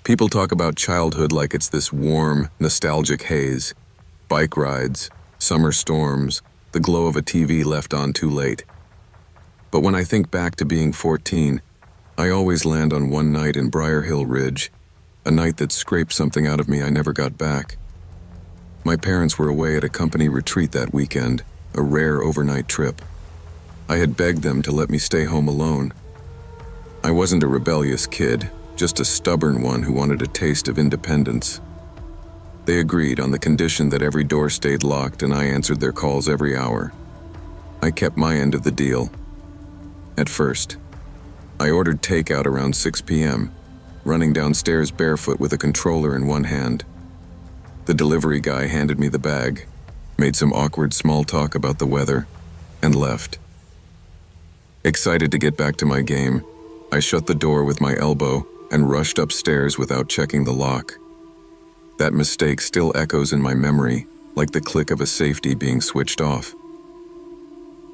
People talk about childhood like it's this warm, nostalgic haze. Bike rides, summer storms, the glow of a TV left on too late. But when I think back to being 14, I always land on one night in Briar Hill Ridge, a night that scraped something out of me I never got back. My parents were away at a company retreat that weekend, a rare overnight trip. I had begged them to let me stay home alone. I wasn't a rebellious kid, just a stubborn one who wanted a taste of independence. They agreed on the condition that every door stayed locked and I answered their calls every hour. I kept my end of the deal. At first, I ordered takeout around 6 p.m., running downstairs barefoot with a controller in one hand. The delivery guy handed me the bag, made some awkward small talk about the weather, and left. Excited to get back to my game, I shut the door with my elbow and rushed upstairs without checking the lock. That mistake still echoes in my memory, like the click of a safety being switched off.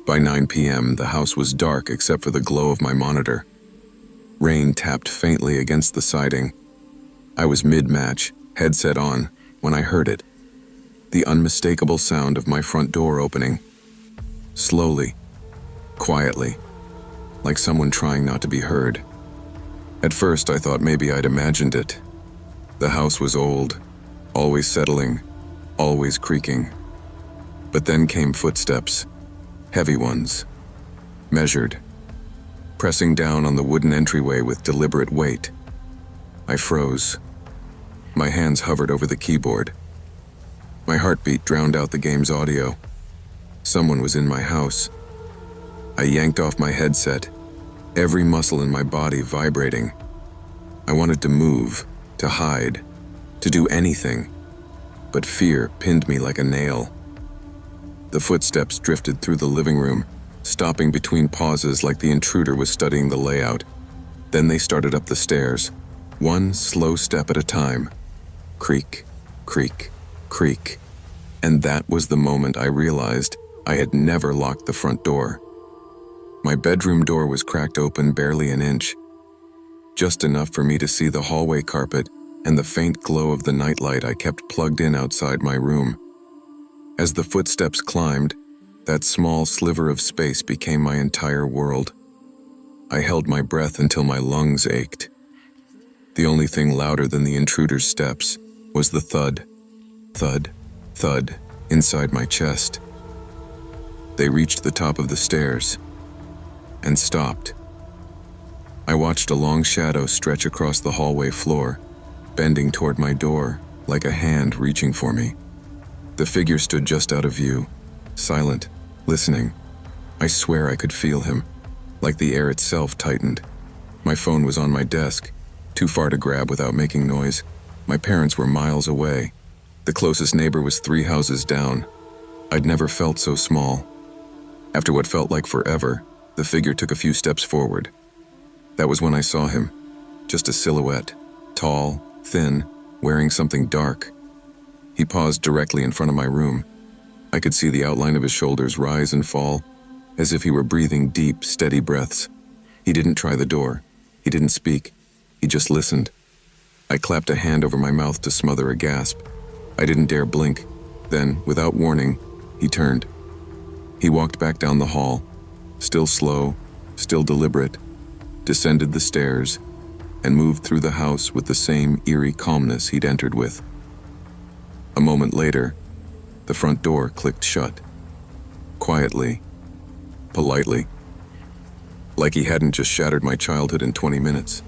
By 9 p.m., the house was dark except for the glow of my monitor. Rain tapped faintly against the siding. I was mid-match, headset on, when I heard it. The unmistakable sound of my front door opening. Slowly, quietly, like someone trying not to be heard. At first, I thought maybe I'd imagined it. The house was old, always settling, always creaking. But then came footsteps, heavy ones, measured, pressing down on the wooden entryway with deliberate weight. I froze. My hands hovered over the keyboard. My heartbeat drowned out the game's audio. Someone was in my house. I yanked off my headset, every muscle in my body vibrating. I wanted to move, to hide, to do anything, but fear pinned me like a nail. The footsteps drifted through the living room, stopping between pauses like the intruder was studying the layout. Then they started up the stairs, one slow step at a time. Creak, creak, creak. And that was the moment I realized I had never locked the front door. My bedroom door was cracked open barely an inch, just enough for me to see the hallway carpet and the faint glow of the nightlight I kept plugged in outside my room. As the footsteps climbed, that small sliver of space became my entire world. I held my breath until my lungs ached. The only thing louder than the intruder's steps was the thud, thud, thud inside my chest. They reached the top of the stairs and stopped. I watched a long shadow stretch across the hallway floor, bending toward my door like a hand reaching for me. The figure stood just out of view, silent, listening. I swear I could feel him, like the air itself tightened. My phone was on my desk, too far to grab without making noise. My parents were miles away. The closest neighbor was 3 houses down. I'd never felt so small. After what felt like forever, the figure took a few steps forward. That was when I saw him, just a silhouette, tall, thin, wearing something dark. He paused directly in front of my room. I could see the outline of his shoulders rise and fall, as if he were breathing deep, steady breaths. He didn't try the door. He didn't speak. He just listened. I clapped a hand over my mouth to smother a gasp. I didn't dare blink. Then, without warning, he turned. He walked back down the hall, still slow, still deliberate, descended the stairs, and moved through the house with the same eerie calmness he'd entered with. A moment later, the front door clicked shut. Quietly, politely, like he hadn't just shattered my childhood in 20 minutes.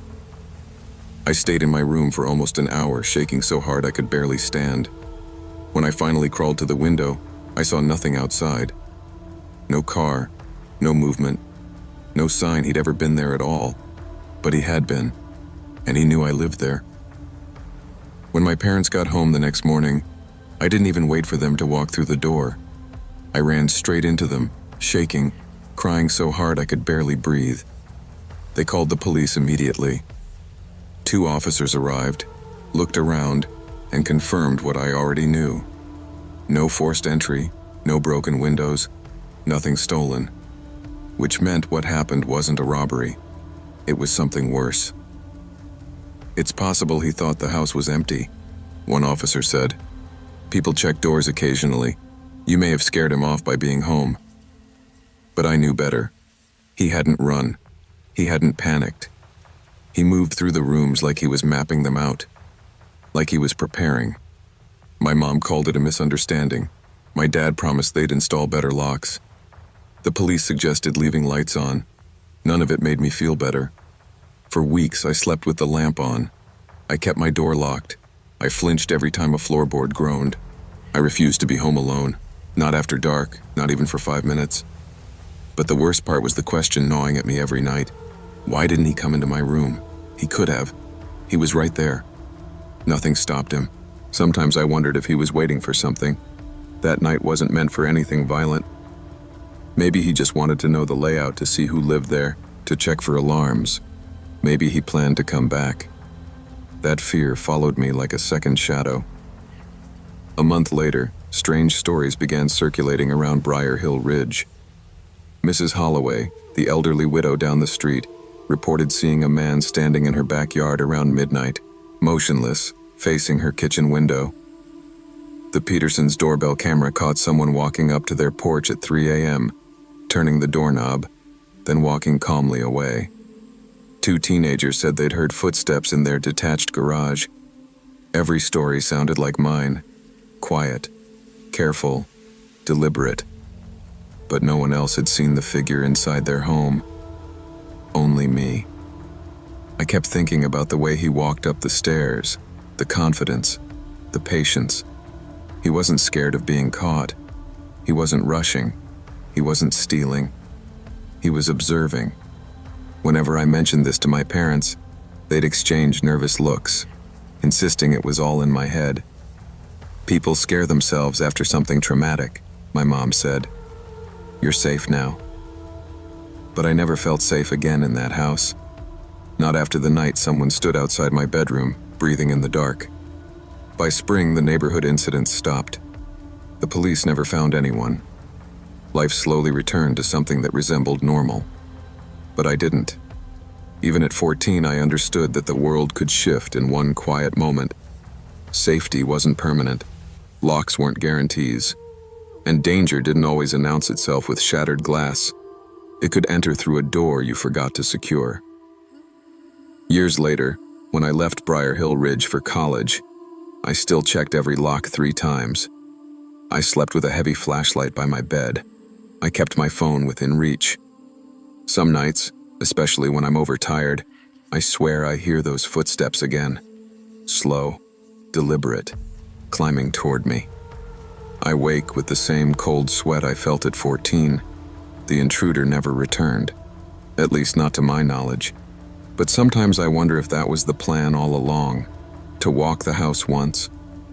I stayed in my room for almost an hour, shaking so hard I could barely stand. When I finally crawled to the window, I saw nothing outside. No car, no movement, no sign he'd ever been there at all. But he had been, and he knew I lived there. When my parents got home the next morning, I didn't even wait for them to walk through the door. I ran straight into them, shaking, crying so hard I could barely breathe. They called the police immediately. 2 officers arrived, looked around, and confirmed what I already knew. No forced entry, no broken windows, nothing stolen. Which meant what happened wasn't a robbery. It was something worse. It's possible he thought the house was empty, one officer said. People check doors occasionally. You may have scared him off by being home. But I knew better. He hadn't run. He hadn't panicked. He moved through the rooms like he was mapping them out, like he was preparing. My mom called it a misunderstanding. My dad promised they'd install better locks. The police suggested leaving lights on. None of it made me feel better. For weeks, I slept with the lamp on. I kept my door locked. I flinched every time a floorboard groaned. I refused to be home alone. Not after dark, not even for 5 minutes. But the worst part was the question gnawing at me every night. Why didn't he come into my room? He could have. He was right there. Nothing stopped him. Sometimes I wondered if he was waiting for something. That night wasn't meant for anything violent. Maybe he just wanted to know the layout to see who lived there, to check for alarms. Maybe he planned to come back. That fear followed me like a second shadow. A month later, strange stories began circulating around Briar Hill Ridge. Mrs. Holloway, the elderly widow down the street, reported seeing a man standing in her backyard around midnight, motionless, facing her kitchen window. The Petersons' doorbell camera caught someone walking up to their porch at 3 a.m., turning the doorknob, then walking calmly away. 2 teenagers said they'd heard footsteps in their detached garage. Every story sounded like mine. Quiet, careful, deliberate. But no one else had seen the figure inside their home. Only me. I kept thinking about the way he walked up the stairs, the confidence, the patience. He wasn't scared of being caught. He wasn't rushing. He wasn't stealing. He was observing. Whenever I mentioned this to my parents, they'd exchange nervous looks, insisting it was all in my head. People scare themselves after something traumatic, my mom said. You're safe now. But I never felt safe again in that house. Not after the night someone stood outside my bedroom, breathing in the dark. By spring, the neighborhood incidents stopped. The police never found anyone. Life slowly returned to something that resembled normal. But I didn't. Even at 14, I understood that the world could shift in one quiet moment. Safety wasn't permanent. Locks weren't guarantees. And danger didn't always announce itself with shattered glass. It could enter through a door you forgot to secure. Years later, when I left Briar Hill Ridge for college, I still checked every lock 3 times. I slept with a heavy flashlight by my bed. I kept my phone within reach. Some nights, especially when I'm overtired, I swear I hear those footsteps again. Slow, deliberate, climbing toward me. I wake with the same cold sweat I felt at 14. The intruder never returned, at least not to my knowledge. But sometimes I wonder if that was the plan all along, to walk the house once,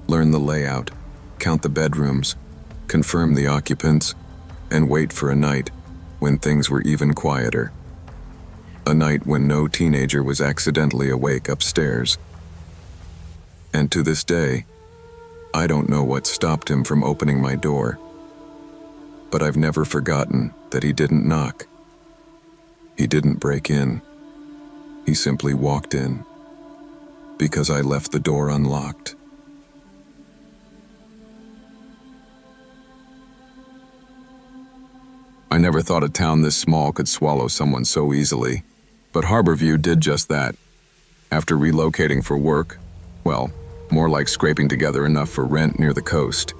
learn the layout, count the bedrooms, confirm the occupants, and wait for a night when things were even quieter. A night when no teenager was accidentally awake upstairs. And to this day, I don't know what stopped him from opening my door. But I've never forgotten that he didn't knock. He didn't break in. He simply walked in. Because I left the door unlocked. I never thought a town this small could swallow someone so easily. But Harborview did just that. After relocating for work, well, more like scraping together enough for rent near the coast,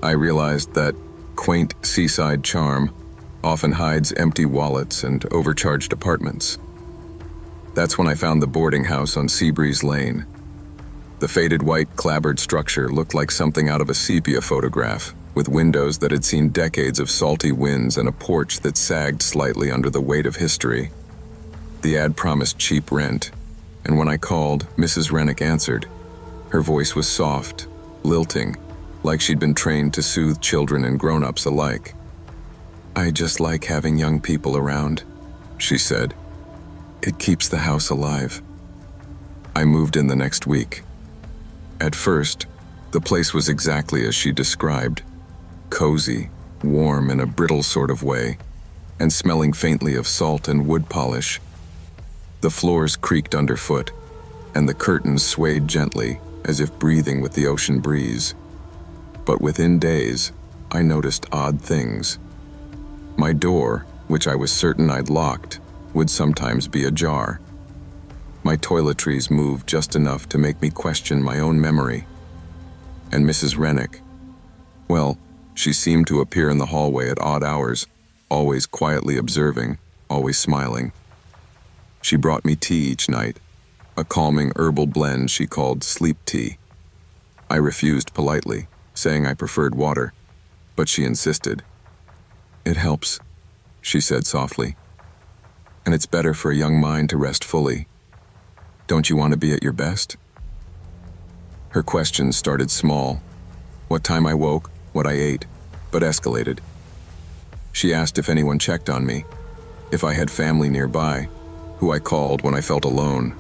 I realized that quaint seaside charm often hides empty wallets and overcharged apartments. That's when I found the boarding house on Seabreeze Lane. The faded white clapboard structure looked like something out of a sepia photograph, with windows that had seen decades of salty winds and a porch that sagged slightly under the weight of history. The ad promised cheap rent, and when I called, Mrs. Rennick answered. Her voice was soft, lilting, like she'd been trained to soothe children and grown-ups alike. "I just like having young people around," she said. "It keeps the house alive." I moved in the next week. At first, the place was exactly as she described. Cozy, warm in a brittle sort of way, and smelling faintly of salt and wood polish. The floors creaked underfoot, and the curtains swayed gently, as if breathing with the ocean breeze. But within days, I noticed odd things. My door, which I was certain I'd locked, would sometimes be ajar. My toiletries moved just enough to make me question my own memory. And Mrs. Rennick, well, she seemed to appear in the hallway at odd hours, always quietly observing, always smiling. She brought me tea each night, a calming herbal blend she called sleep tea. I refused politely, saying I preferred water, but she insisted. "It helps," she said softly. "And it's better for a young mind to rest fully. Don't you want to be at your best?" Her questions started small. What time I woke, what I ate, but escalated. She asked if anyone checked on me, if I had family nearby, who I called when I felt alone.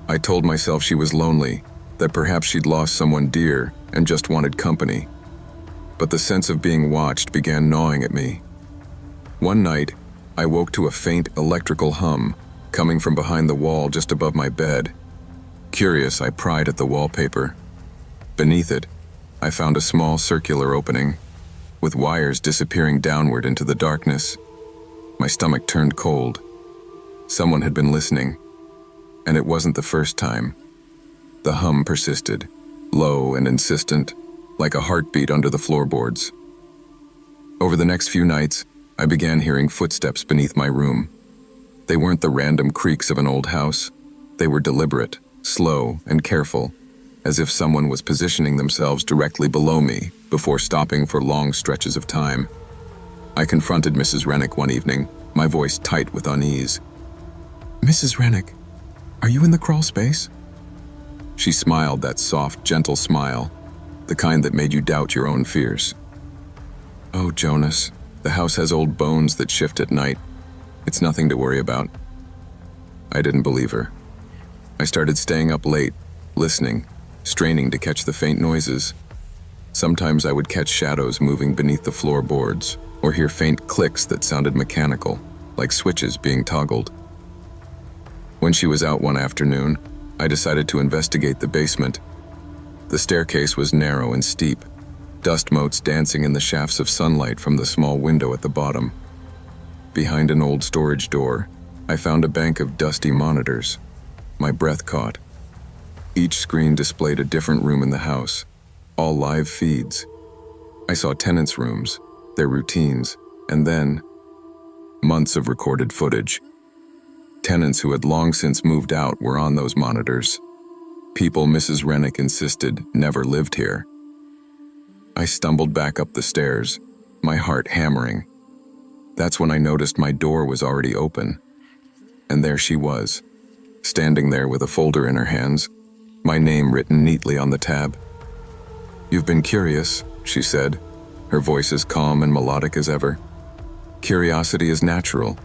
I told myself she was lonely, that perhaps she'd lost someone dear and just wanted company. But the sense of being watched began gnawing at me. One night, I woke to a faint electrical hum coming from behind the wall just above my bed. Curious, I pried at the wallpaper. Beneath it, I found a small circular opening, with wires disappearing downward into the darkness. My stomach turned cold. Someone had been listening, and it wasn't the first time. The hum persisted, low and insistent, like a heartbeat under the floorboards. Over the next few nights, I began hearing footsteps beneath my room. They weren't the random creaks of an old house. They were deliberate, slow, and careful, as if someone was positioning themselves directly below me before stopping for long stretches of time. I confronted Mrs. Rennick one evening, my voice tight with unease. "Mrs. Rennick, are you in the crawl space?" She smiled that soft, gentle smile, the kind that made you doubt your own fears. "Oh, Jonas, the house has old bones that shift at night. It's nothing to worry about." I didn't believe her. I started staying up late, listening, straining to catch the faint noises. Sometimes I would catch shadows moving beneath the floorboards, or hear faint clicks that sounded mechanical, like switches being toggled. When she was out one afternoon, I decided to investigate the basement. The staircase was narrow and steep, dust motes dancing in the shafts of sunlight from the small window at the bottom. Behind an old storage door, I found a bank of dusty monitors. My breath caught. Each screen displayed a different room in the house, all live feeds. I saw tenants' rooms, their routines, and then months of recorded footage. Tenants who had long since moved out were on those monitors. People Mrs. Rennick insisted never lived here. I stumbled back up the stairs, my heart hammering. That's when I noticed my door was already open. And there she was, standing there with a folder in her hands, my name written neatly on the tab. "You've been curious," she said, her voice as calm and melodic as ever. "Curiosity is natural,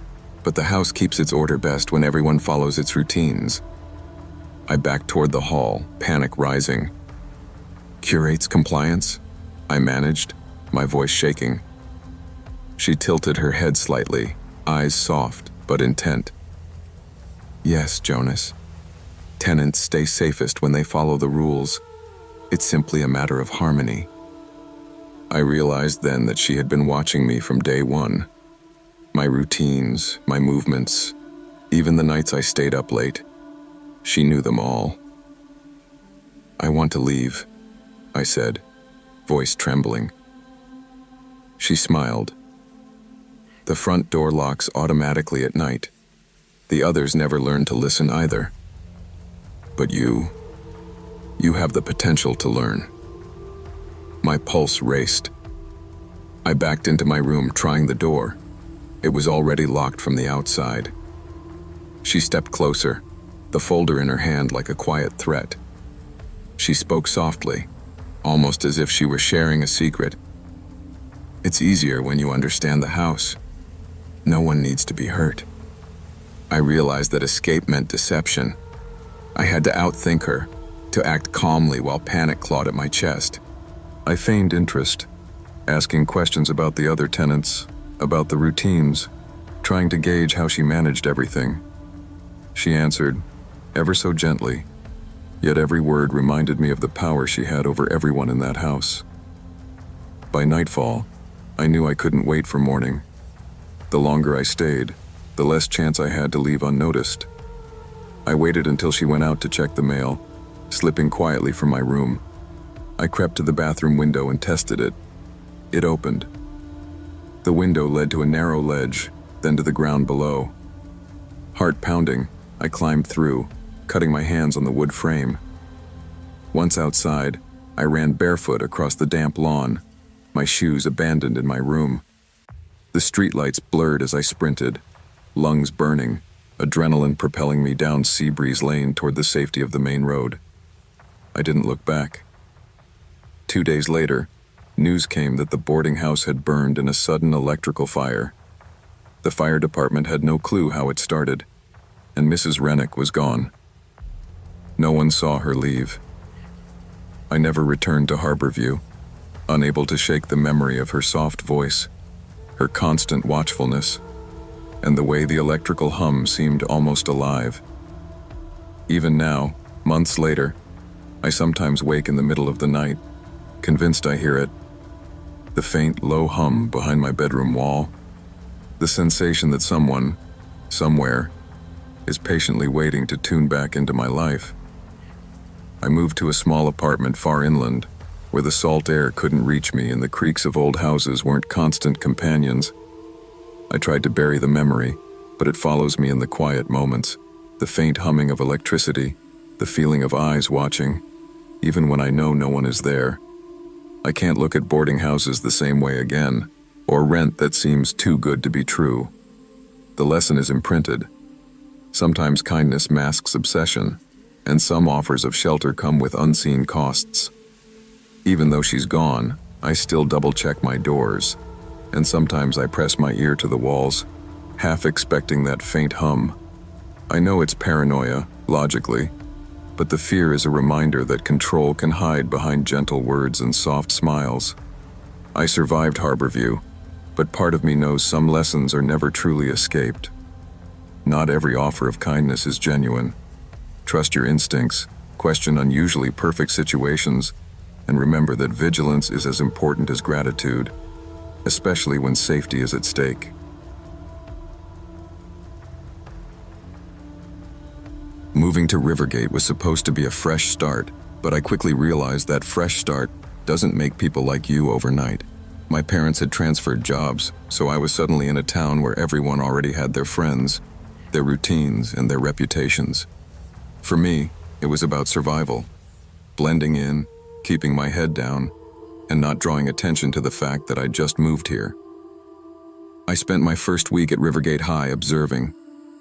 but the house keeps its order best when everyone follows its routines." I backed toward the hall, panic rising. "Curates compliance?" I managed, my voice shaking. She tilted her head slightly, eyes soft but intent. "Yes, Jonas. Tenants stay safest when they follow the rules. It's simply a matter of harmony." I realized then that she had been watching me from day one. My routines, my movements, even the nights I stayed up late. She knew them all. "I want to leave," I said, voice trembling. She smiled. "The front door locks automatically at night. The others never learn to listen either. But you have the potential to learn." My pulse raced. I backed into my room, trying the door. It was already locked from the outside. She stepped closer, the folder in her hand like a quiet threat. She spoke softly, almost as if she were sharing a secret. "It's easier when you understand the house. No one needs to be hurt." I realized that escape meant deception. I had to outthink her, to act calmly while panic clawed at my chest. I feigned interest, asking questions about the other tenants, about the routines, trying to gauge how she managed everything. She answered, ever so gently, yet every word reminded me of the power she had over everyone in that house. By nightfall, I knew I couldn't wait for morning. The longer I stayed, the less chance I had to leave unnoticed. I waited until she went out to check the mail, slipping quietly from my room. I crept to the bathroom window and tested it. It opened. The window led to a narrow ledge, then to the ground below. Heart pounding, I climbed through, cutting my hands on the wood frame. Once outside, I ran barefoot across the damp lawn, my shoes abandoned in my room. The streetlights blurred as I sprinted, lungs burning, adrenaline propelling me down Seabreeze Lane toward the safety of the main road. I didn't look back. 2 days later, news came that the boarding house had burned in a sudden electrical fire. The fire department had no clue how it started, and Mrs. Rennick was gone. No one saw her leave. I never returned to Harborview, unable to shake the memory of her soft voice, her constant watchfulness, and the way the electrical hum seemed almost alive. Even now, months later, I sometimes wake in the middle of the night, convinced I hear it. The faint, low hum behind my bedroom wall. The sensation that someone, somewhere, is patiently waiting to tune back into my life. I moved to a small apartment far inland, where the salt air couldn't reach me and the creaks of old houses weren't constant companions. I tried to bury the memory, but it follows me in the quiet moments, the faint humming of electricity, the feeling of eyes watching, even when I know no one is there. I can't look at boarding houses the same way again, or rent that seems too good to be true. The lesson is imprinted. Sometimes kindness masks obsession, and some offers of shelter come with unseen costs. Even though she's gone, I still double-check my doors, and sometimes I press my ear to the walls, half expecting that faint hum. I know it's paranoia, logically, but the fear is a reminder that control can hide behind gentle words and soft smiles. I survived Harborview, but part of me knows some lessons are never truly escaped. Not every offer of kindness is genuine. Trust your instincts, question unusually perfect situations, and remember that vigilance is as important as gratitude, especially when safety is at stake. Moving to Rivergate was supposed to be a fresh start, but I quickly realized that fresh start doesn't make people like you overnight. My parents had transferred jobs, so I was suddenly in a town where everyone already had their friends, their routines, and their reputations. For me, it was about survival, blending in, keeping my head down, and not drawing attention to the fact that I'd just moved here. I spent my first week at Rivergate High observing,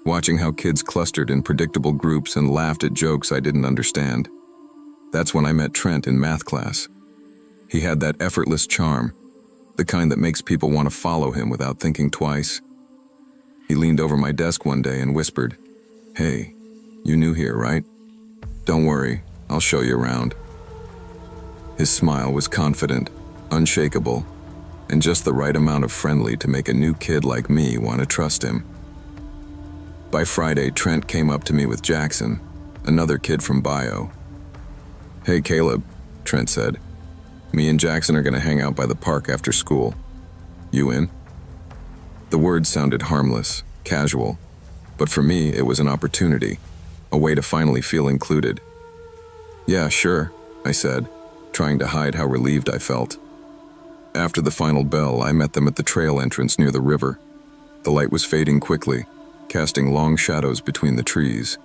watching how kids clustered in predictable groups and laughed at jokes I didn't understand. That's when I met Trent in math class. He had that effortless charm, the kind that makes people want to follow him without thinking twice. He leaned over my desk one day and whispered, "Hey, you new here, right? Don't worry, I'll show you around." His smile was confident, unshakable, and just the right amount of friendly to make a new kid like me want to trust him. By Friday, Trent came up to me with Jackson, another kid from bio. "Hey Caleb," Trent said. "Me and Jackson are going to hang out by the park after school. You in?" The words sounded harmless, casual, but for me it was an opportunity, a way to finally feel included. "Yeah, sure," I said, trying to hide how relieved I felt. After the final bell, I met them at the trail entrance near the river. The light was fading quickly, casting long shadows between the trees.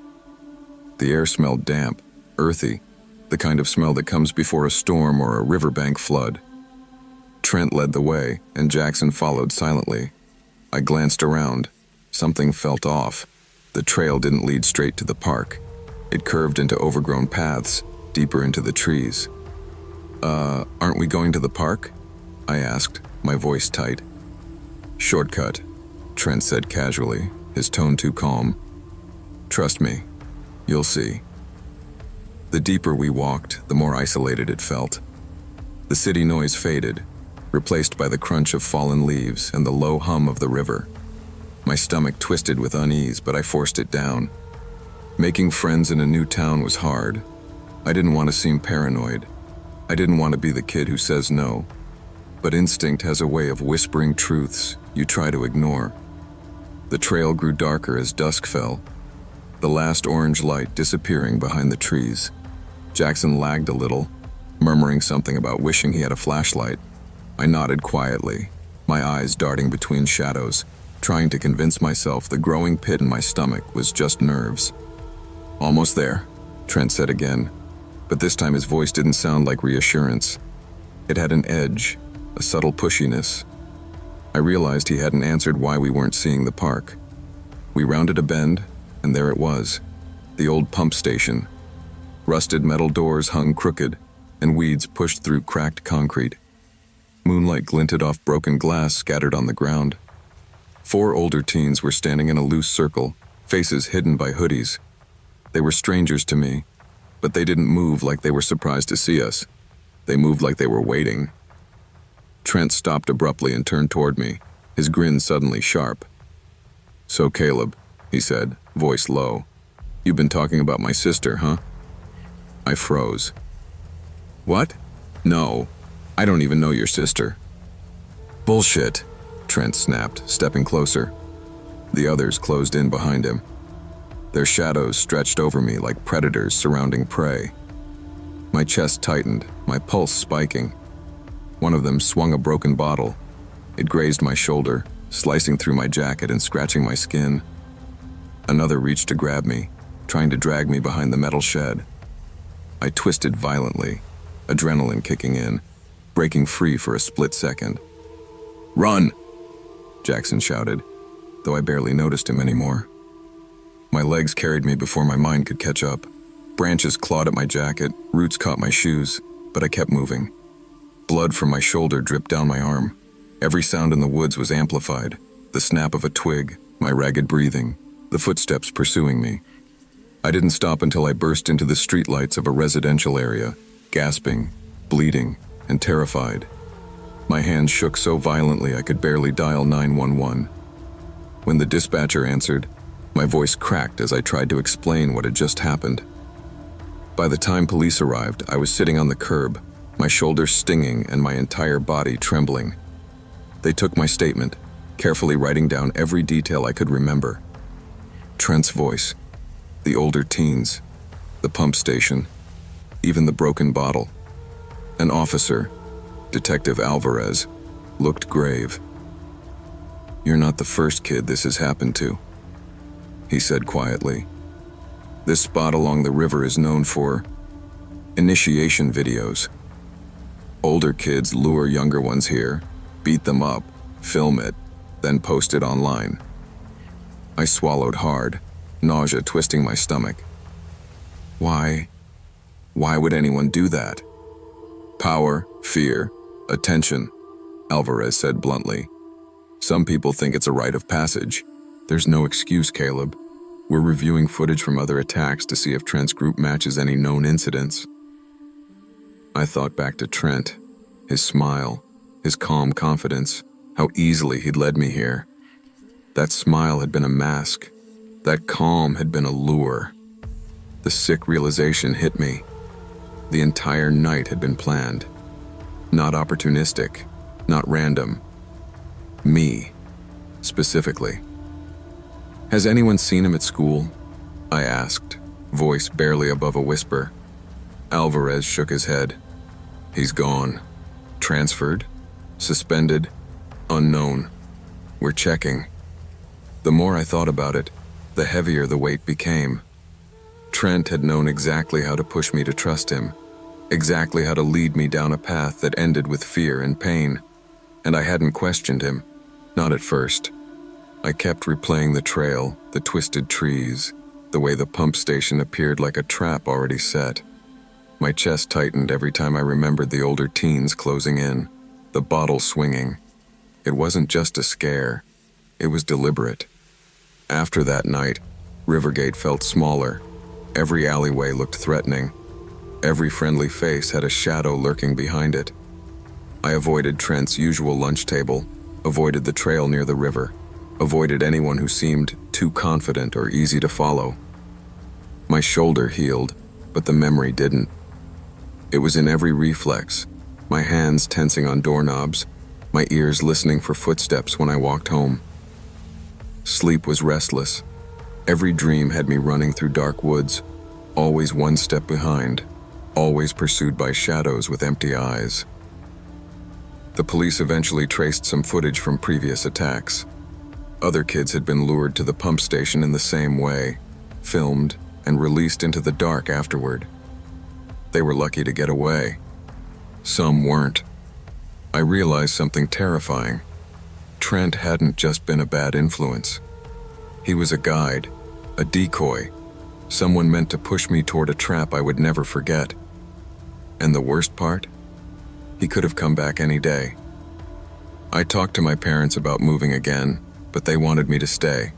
The air smelled damp, earthy, the kind of smell that comes before a storm or a riverbank flood. Trent led the way, and Jackson followed silently. I glanced around. Something felt off. The trail didn't lead straight to the park. It curved into overgrown paths, deeper into the trees. Aren't we going to the park?" I asked, my voice tight. "Shortcut," Trent said casually, his tone too calm. "Trust me, you'll see." The deeper we walked, the more isolated it felt. The city noise faded, replaced by the crunch of fallen leaves and the low hum of the river. My stomach twisted with unease, but I forced it down. Making friends in a new town was hard. I didn't want to seem paranoid. I didn't want to be the kid who says no. But instinct has a way of whispering truths you try to ignore. The trail grew darker as dusk fell, the last orange light disappearing behind the trees. Jackson lagged a little, murmuring something about wishing he had a flashlight. I nodded quietly, my eyes darting between shadows, trying to convince myself the growing pit in my stomach was just nerves. "Almost there," Trent said again, but this time his voice didn't sound like reassurance. It had an edge, a subtle pushiness. I realized he hadn't answered why we weren't seeing the park. We rounded a bend, and there it was, the old pump station. Rusted metal doors hung crooked, and weeds pushed through cracked concrete. Moonlight glinted off broken glass scattered on the ground. 4 older teens were standing in a loose circle, faces hidden by hoodies. They were strangers to me, but they didn't move like they were surprised to see us. They moved like they were waiting. Trent stopped abruptly and turned toward me, his grin suddenly sharp. "So Caleb," he said, voice low, "you've been talking about my sister, huh?" I froze. "What? No, I don't even know your sister." "Bullshit," Trent snapped, stepping closer. The others closed in behind him. Their shadows stretched over me like predators surrounding prey. My chest tightened, my pulse spiking. One of them swung a broken bottle. It grazed my shoulder, slicing through my jacket and scratching my skin. Another reached to grab me, trying to drag me behind the metal shed. I twisted violently, adrenaline kicking in, breaking free for a split second. "Run!" Jackson shouted, though I barely noticed him anymore. My legs carried me before my mind could catch up. Branches clawed at my jacket, roots caught my shoes, but I kept moving. Blood from my shoulder dripped down my arm. Every sound in the woods was amplified, the snap of a twig, my ragged breathing, the footsteps pursuing me. I didn't stop until I burst into the streetlights of a residential area, gasping, bleeding, and terrified. My hands shook so violently I could barely dial 911. When the dispatcher answered, my voice cracked as I tried to explain what had just happened. By the time police arrived, I was sitting on the curb, my shoulders stinging and my entire body trembling. They took my statement, carefully writing down every detail I could remember. Trent's voice, the older teens, the pump station, even the broken bottle. An officer, Detective Alvarez, looked grave. "You're not the first kid this has happened to," he said quietly. "This spot along the river is known for initiation videos. Older kids lure younger ones here, beat them up, film it, then post it online." I swallowed hard, nausea twisting my stomach. Why would anyone do that? "Power, fear, attention," Alvarez said bluntly. "Some people think it's a rite of passage. There's no excuse, Caleb. We're reviewing footage from other attacks to see if Trent's group matches any known incidents." I thought back to Trent, his smile, his calm confidence, how easily he'd led me here. That smile had been a mask. That calm had been a lure. The sick realization hit me. The entire night had been planned. Not opportunistic, not random. Me, specifically. "Has anyone seen him at school?" I asked, voice barely above a whisper. Alvarez shook his head. "He's gone. Transferred? Suspended? Unknown. We're checking." The more I thought about it, the heavier the weight became. Trent had known exactly how to push me to trust him, exactly how to lead me down a path that ended with fear and pain, and I hadn't questioned him, not at first. I kept replaying the trail, the twisted trees, the way the pump station appeared like a trap already set. My chest tightened every time I remembered the older teens closing in, the bottle swinging. It wasn't just a scare, it was deliberate. After that night, Rivergate felt smaller. Every alleyway looked threatening. Every friendly face had a shadow lurking behind it. I avoided Trent's usual lunch table, avoided the trail near the river, avoided anyone who seemed too confident or easy to follow. My shoulder healed, but the memory didn't. It was in every reflex, my hands tensing on doorknobs, my ears listening for footsteps when I walked home. Sleep was restless. Every dream had me running through dark woods, always one step behind, always pursued by shadows with empty eyes. The police eventually traced some footage from previous attacks. Other kids had been lured to the pump station in the same way, filmed, and released into the dark afterward. They were lucky to get away. Some weren't. I realized something terrifying. Trent hadn't just been a bad influence. He was a guide, a decoy, someone meant to push me toward a trap I would never forget. And the worst part? He could have come back any day. I talked to my parents about moving again, but they wanted me to stay.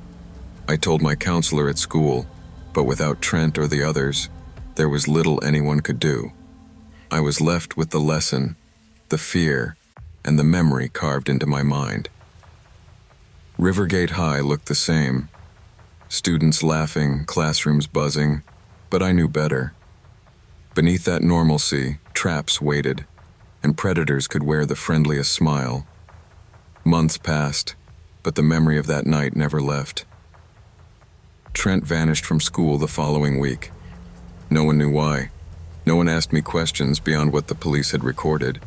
I told my counselor at school, but without Trent or the others, there was little anyone could do. I was left with the lesson, the fear, and the memory carved into my mind. Rivergate High looked the same. Students laughing, classrooms buzzing, but I knew better. Beneath that normalcy, traps waited, and predators could wear the friendliest smile. Months passed, but the memory of that night never left. Trent vanished from school the following week. No one knew why. No one asked me questions beyond what the police had recorded.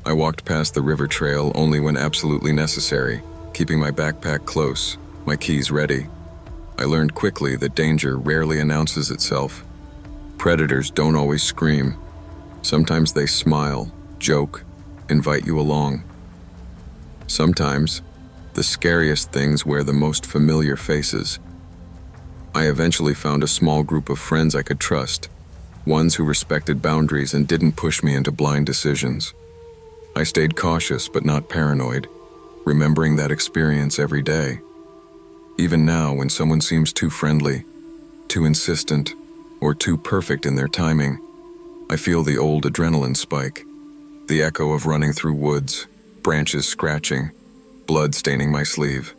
I walked past the river trail only when absolutely necessary, keeping my backpack close, my keys ready. I learned quickly that danger rarely announces itself. Predators don't always scream. Sometimes they smile, joke, invite you along. Sometimes, the scariest things wear the most familiar faces. I eventually found a small group of friends I could trust, ones who respected boundaries and didn't push me into blind decisions. I stayed cautious but not paranoid, remembering that experience every day. Even now, when someone seems too friendly, too insistent, or too perfect in their timing, I feel the old adrenaline spike, the echo of running through woods, branches scratching, blood staining my sleeve.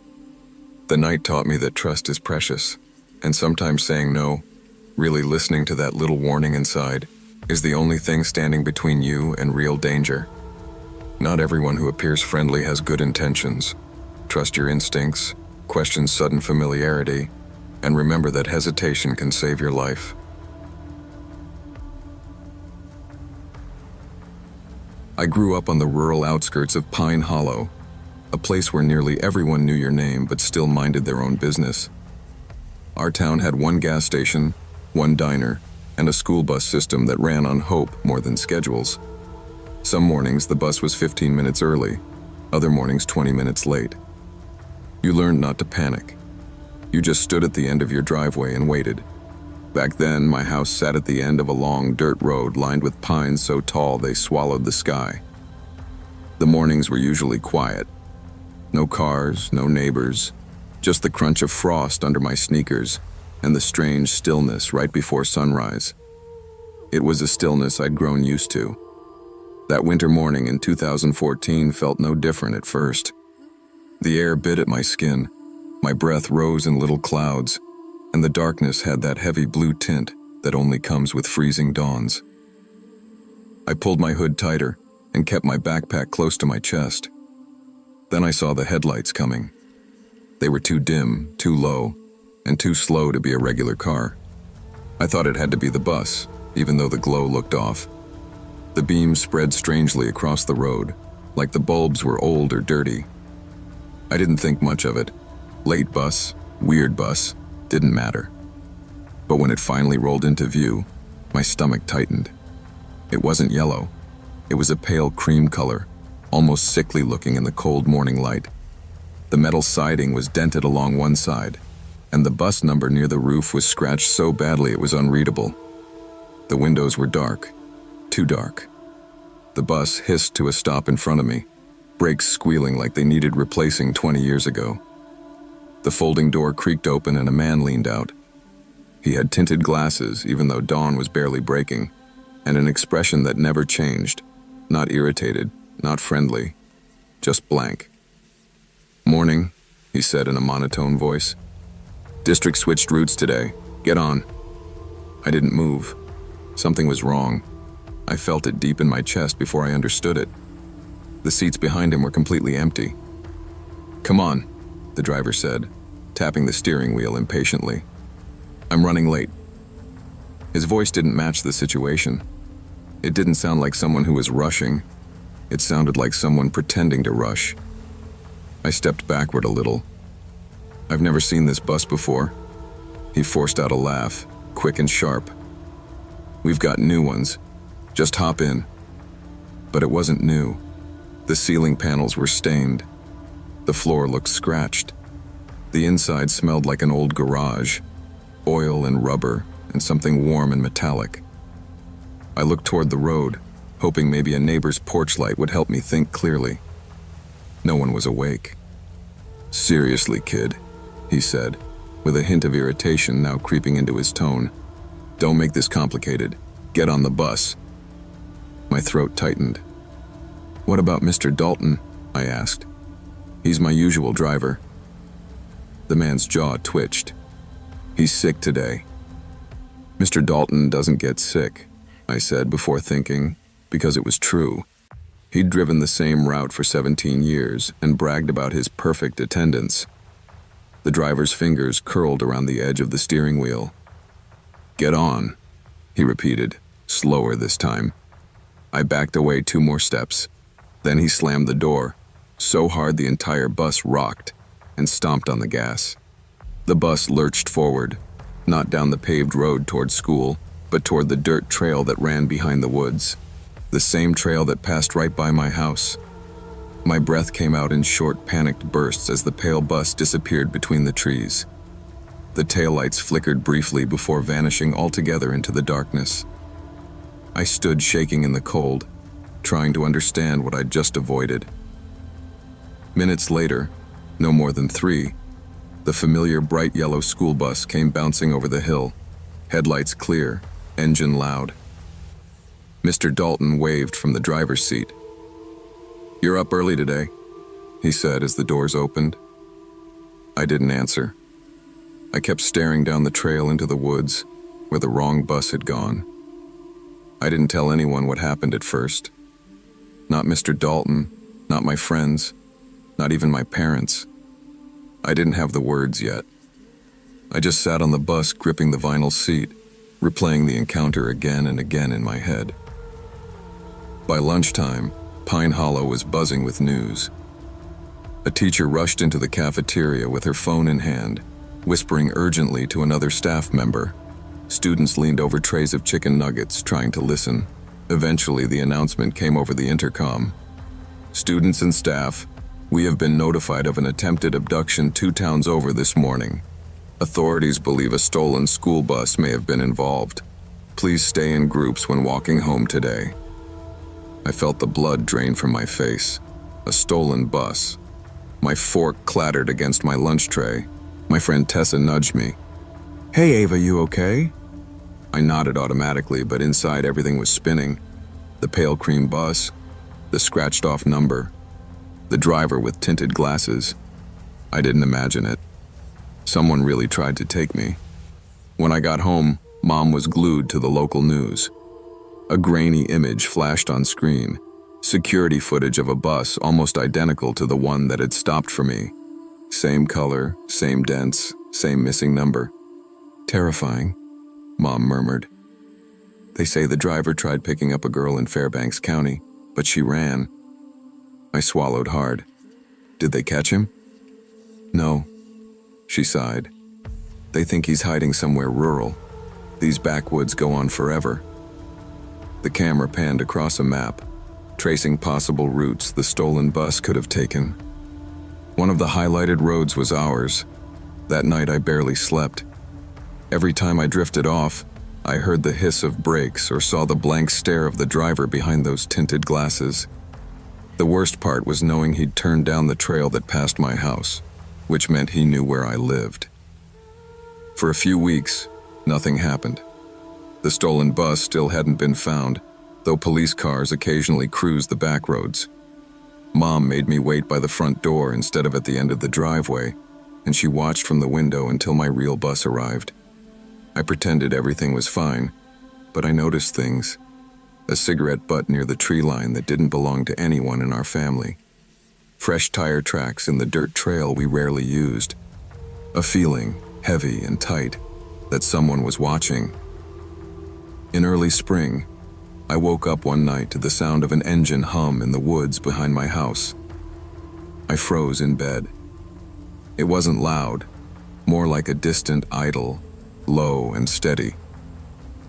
The night taught me that trust is precious, and sometimes saying no, really listening to that little warning inside, is the only thing standing between you and real danger. Not everyone who appears friendly has good intentions. Trust your instincts, question sudden familiarity, and remember that hesitation can save your life. I grew up on the rural outskirts of Pine Hollow, a place where nearly everyone knew your name but still minded their own business. Our town had one gas station, one diner, and a school bus system that ran on hope more than schedules. Some mornings the bus was 15 minutes early, other mornings 20 minutes late. You learned not to panic. You just stood at the end of your driveway and waited. Back then, my house sat at the end of a long dirt road lined with pines so tall they swallowed the sky. The mornings were usually quiet. No cars, no neighbors, just the crunch of frost under my sneakers and the strange stillness right before sunrise. It was a stillness I'd grown used to. That winter morning in 2014 felt no different at first. The air bit at my skin, my breath rose in little clouds, and the darkness had that heavy blue tint that only comes with freezing dawns. I pulled my hood tighter and kept my backpack close to my chest. Then I saw the headlights coming. They were too dim, too low, and too slow to be a regular car. I thought it had to be the bus, even though the glow looked off. The beams spread strangely across the road, like the bulbs were old or dirty. I didn't think much of it. Late bus, weird bus, didn't matter. But when it finally rolled into view, my stomach tightened. It wasn't yellow. It was a pale cream color, almost sickly looking in the cold morning light. The metal siding was dented along one side, and the bus number near the roof was scratched so badly it was unreadable. The windows were dark, too dark. The bus hissed to a stop in front of me, brakes squealing like they needed replacing 20 years ago. The folding door creaked open and a man leaned out. He had tinted glasses, even though dawn was barely breaking, and an expression that never changed, not irritated, not friendly, just blank. "Morning," he said in a monotone voice. "District switched routes today. Get on." I didn't move. Something was wrong. I felt it deep in my chest before I understood it. The seats behind him were completely empty. "Come on," the driver said, tapping the steering wheel impatiently. "I'm running late." His voice didn't match the situation. It didn't sound like someone who was rushing. It sounded like someone pretending to rush. I stepped backward a little. "I've never seen this bus before." He forced out a laugh, quick and sharp. "We've got new ones. Just hop in." But it wasn't new. The ceiling panels were stained. The floor looked scratched. The inside smelled like an old garage, oil and rubber and something warm and metallic. I looked toward the road, hoping maybe a neighbor's porch light would help me think clearly. No one was awake. "Seriously, kid," he said, with a hint of irritation now creeping into his tone. "Don't make this complicated. Get on the bus." My throat tightened. "What about Mr. Dalton?" I asked. "He's my usual driver." The man's jaw twitched. "He's sick today." "Mr. Dalton doesn't get sick," I said before thinking, because it was true. He'd driven the same route for 17 years and bragged about his perfect attendance. The driver's fingers curled around the edge of the steering wheel. "Get on," he repeated, slower this time. I backed away 2 more steps. Then he slammed the door, so hard the entire bus rocked, and stomped on the gas. The bus lurched forward, not down the paved road toward school, but toward the dirt trail that ran behind the woods. The same trail that passed right by my house. My breath came out in short, panicked bursts as the pale bus disappeared between the trees. The taillights flickered briefly before vanishing altogether into the darkness. I stood shaking in the cold, trying to understand what I'd just avoided. Minutes later, no more than 3, the familiar bright yellow school bus came bouncing over the hill, headlights clear, engine loud. Mr. Dalton waved from the driver's seat. "You're up early today," he said as the doors opened. I didn't answer. I kept staring down the trail into the woods, where the wrong bus had gone. I didn't tell anyone what happened at first. Not Mr. Dalton, not my friends, not even my parents. I didn't have the words yet. I just sat on the bus gripping the vinyl seat, replaying the encounter again and again in my head. By lunchtime, Pine Hollow was buzzing with news. A teacher rushed into the cafeteria with her phone in hand, whispering urgently to another staff member. Students leaned over trays of chicken nuggets, trying to listen. Eventually, the announcement came over the intercom. "Students and staff, we have been notified of an attempted abduction 2 towns over this morning. Authorities believe a stolen school bus may have been involved. Please stay in groups when walking home today." I felt the blood drain from my face. A stolen bus. My fork clattered against my lunch tray. My friend Tessa nudged me. "Hey Ava, you okay?" I nodded automatically, but inside everything was spinning. The pale cream bus, the scratched off number, the driver with tinted glasses. I didn't imagine it. Someone really tried to take me. When I got home, Mom was glued to the local news. A grainy image flashed on screen, security footage of a bus almost identical to the one that had stopped for me. Same color, same dents, same missing number. "Terrifying," Mom murmured. "They say the driver tried picking up a girl in Fairbanks County, but she ran." I swallowed hard. "Did they catch him?" "No," she sighed. "They think he's hiding somewhere rural. These backwoods go on forever." The camera panned across a map, tracing possible routes the stolen bus could have taken. One of the highlighted roads was ours. That night I barely slept. Every time I drifted off, I heard the hiss of brakes or saw the blank stare of the driver behind those tinted glasses. The worst part was knowing he'd turned down the trail that passed my house, which meant he knew where I lived. For a few weeks, nothing happened. The stolen bus still hadn't been found, though police cars occasionally cruised the back roads. Mom made me wait by the front door instead of at the end of the driveway, and she watched from the window until my real bus arrived. I I pretended everything was fine, but I noticed things. A cigarette butt near the tree line that didn't belong to anyone in our family. Fresh tire tracks in the dirt trail we rarely used. A feeling, heavy and tight, that someone was watching. In early spring, I woke up one night to the sound of an engine hum in the woods behind my house. I froze in bed. It wasn't loud, more like a distant idle, low and steady.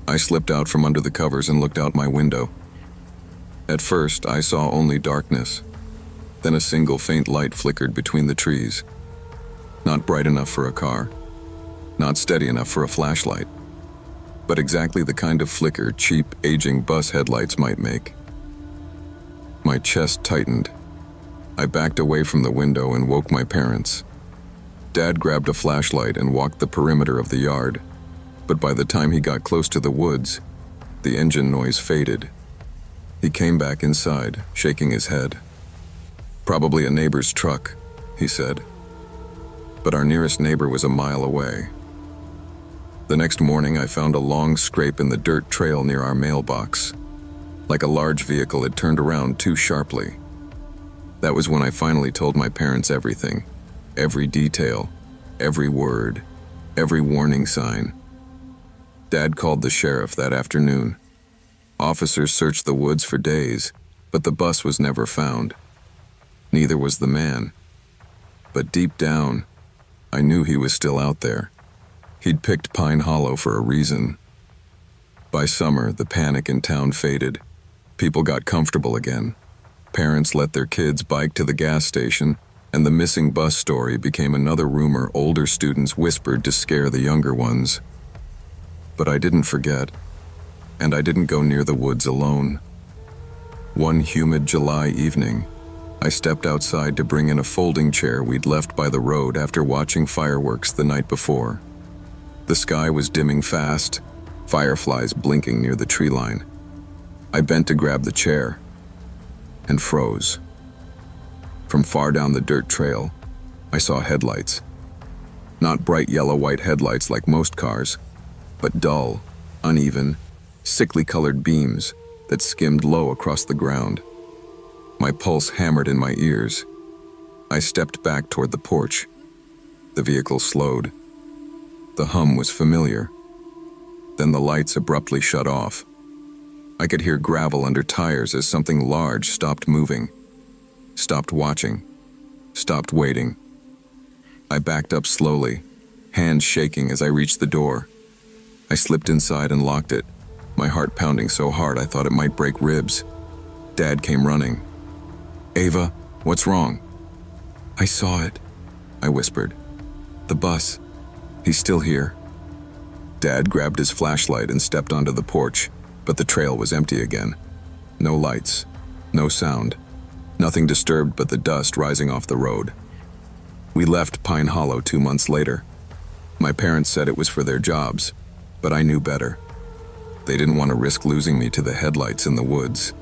I slipped out from under the covers and looked out my window. At first, I saw only darkness. Then a single faint light flickered between the trees. Not bright enough for a car. Not steady enough for a flashlight. But exactly the kind of flicker cheap, aging bus headlights might make. My chest tightened. I backed away from the window and woke my parents. Dad grabbed a flashlight and walked the perimeter of the yard. But by the time he got close to the woods, the engine noise faded. He came back inside, shaking his head. "Probably a neighbor's truck," he said. But our nearest neighbor was a mile away. The next morning, I found a long scrape in the dirt trail near our mailbox. Like a large vehicle had turned around too sharply. That was when I finally told my parents everything. Every detail, every word, every warning sign. Dad called the sheriff that afternoon. Officers searched the woods for days, but the bus was never found. Neither was the man. But deep down, I knew he was still out there. He'd picked Pine Hollow for a reason. By summer, the panic in town faded. People got comfortable again. Parents let their kids bike to the gas station, and the missing bus story became another rumor older students whispered to scare the younger ones. But I didn't forget, and I didn't go near the woods alone. One humid July evening, I stepped outside to bring in a folding chair we'd left by the road after watching fireworks the night before. The sky was dimming fast, fireflies blinking near the tree line. I bent to grab the chair and froze. From far down the dirt trail, I saw headlights. Not bright yellow-white headlights like most cars, but dull, uneven, sickly colored beams that skimmed low across the ground. My pulse hammered in my ears. I stepped back toward the porch. The vehicle slowed. The hum was familiar. Then the lights abruptly shut off. I could hear gravel under tires as something large stopped moving, stopped watching, stopped waiting. I backed up slowly, hands shaking as I reached the door. I slipped inside and locked it, my heart pounding so hard I thought it might break ribs. Dad came running. "Ava, what's wrong?" "I saw it," I whispered. "The bus. He's still here." Dad grabbed his flashlight and stepped onto the porch, but the trail was empty again. No lights, no sound, nothing disturbed but the dust rising off the road. We left Pine Hollow 2 months later. My parents said it was for their jobs, but I knew better. They didn't want to risk losing me to the headlights in the woods.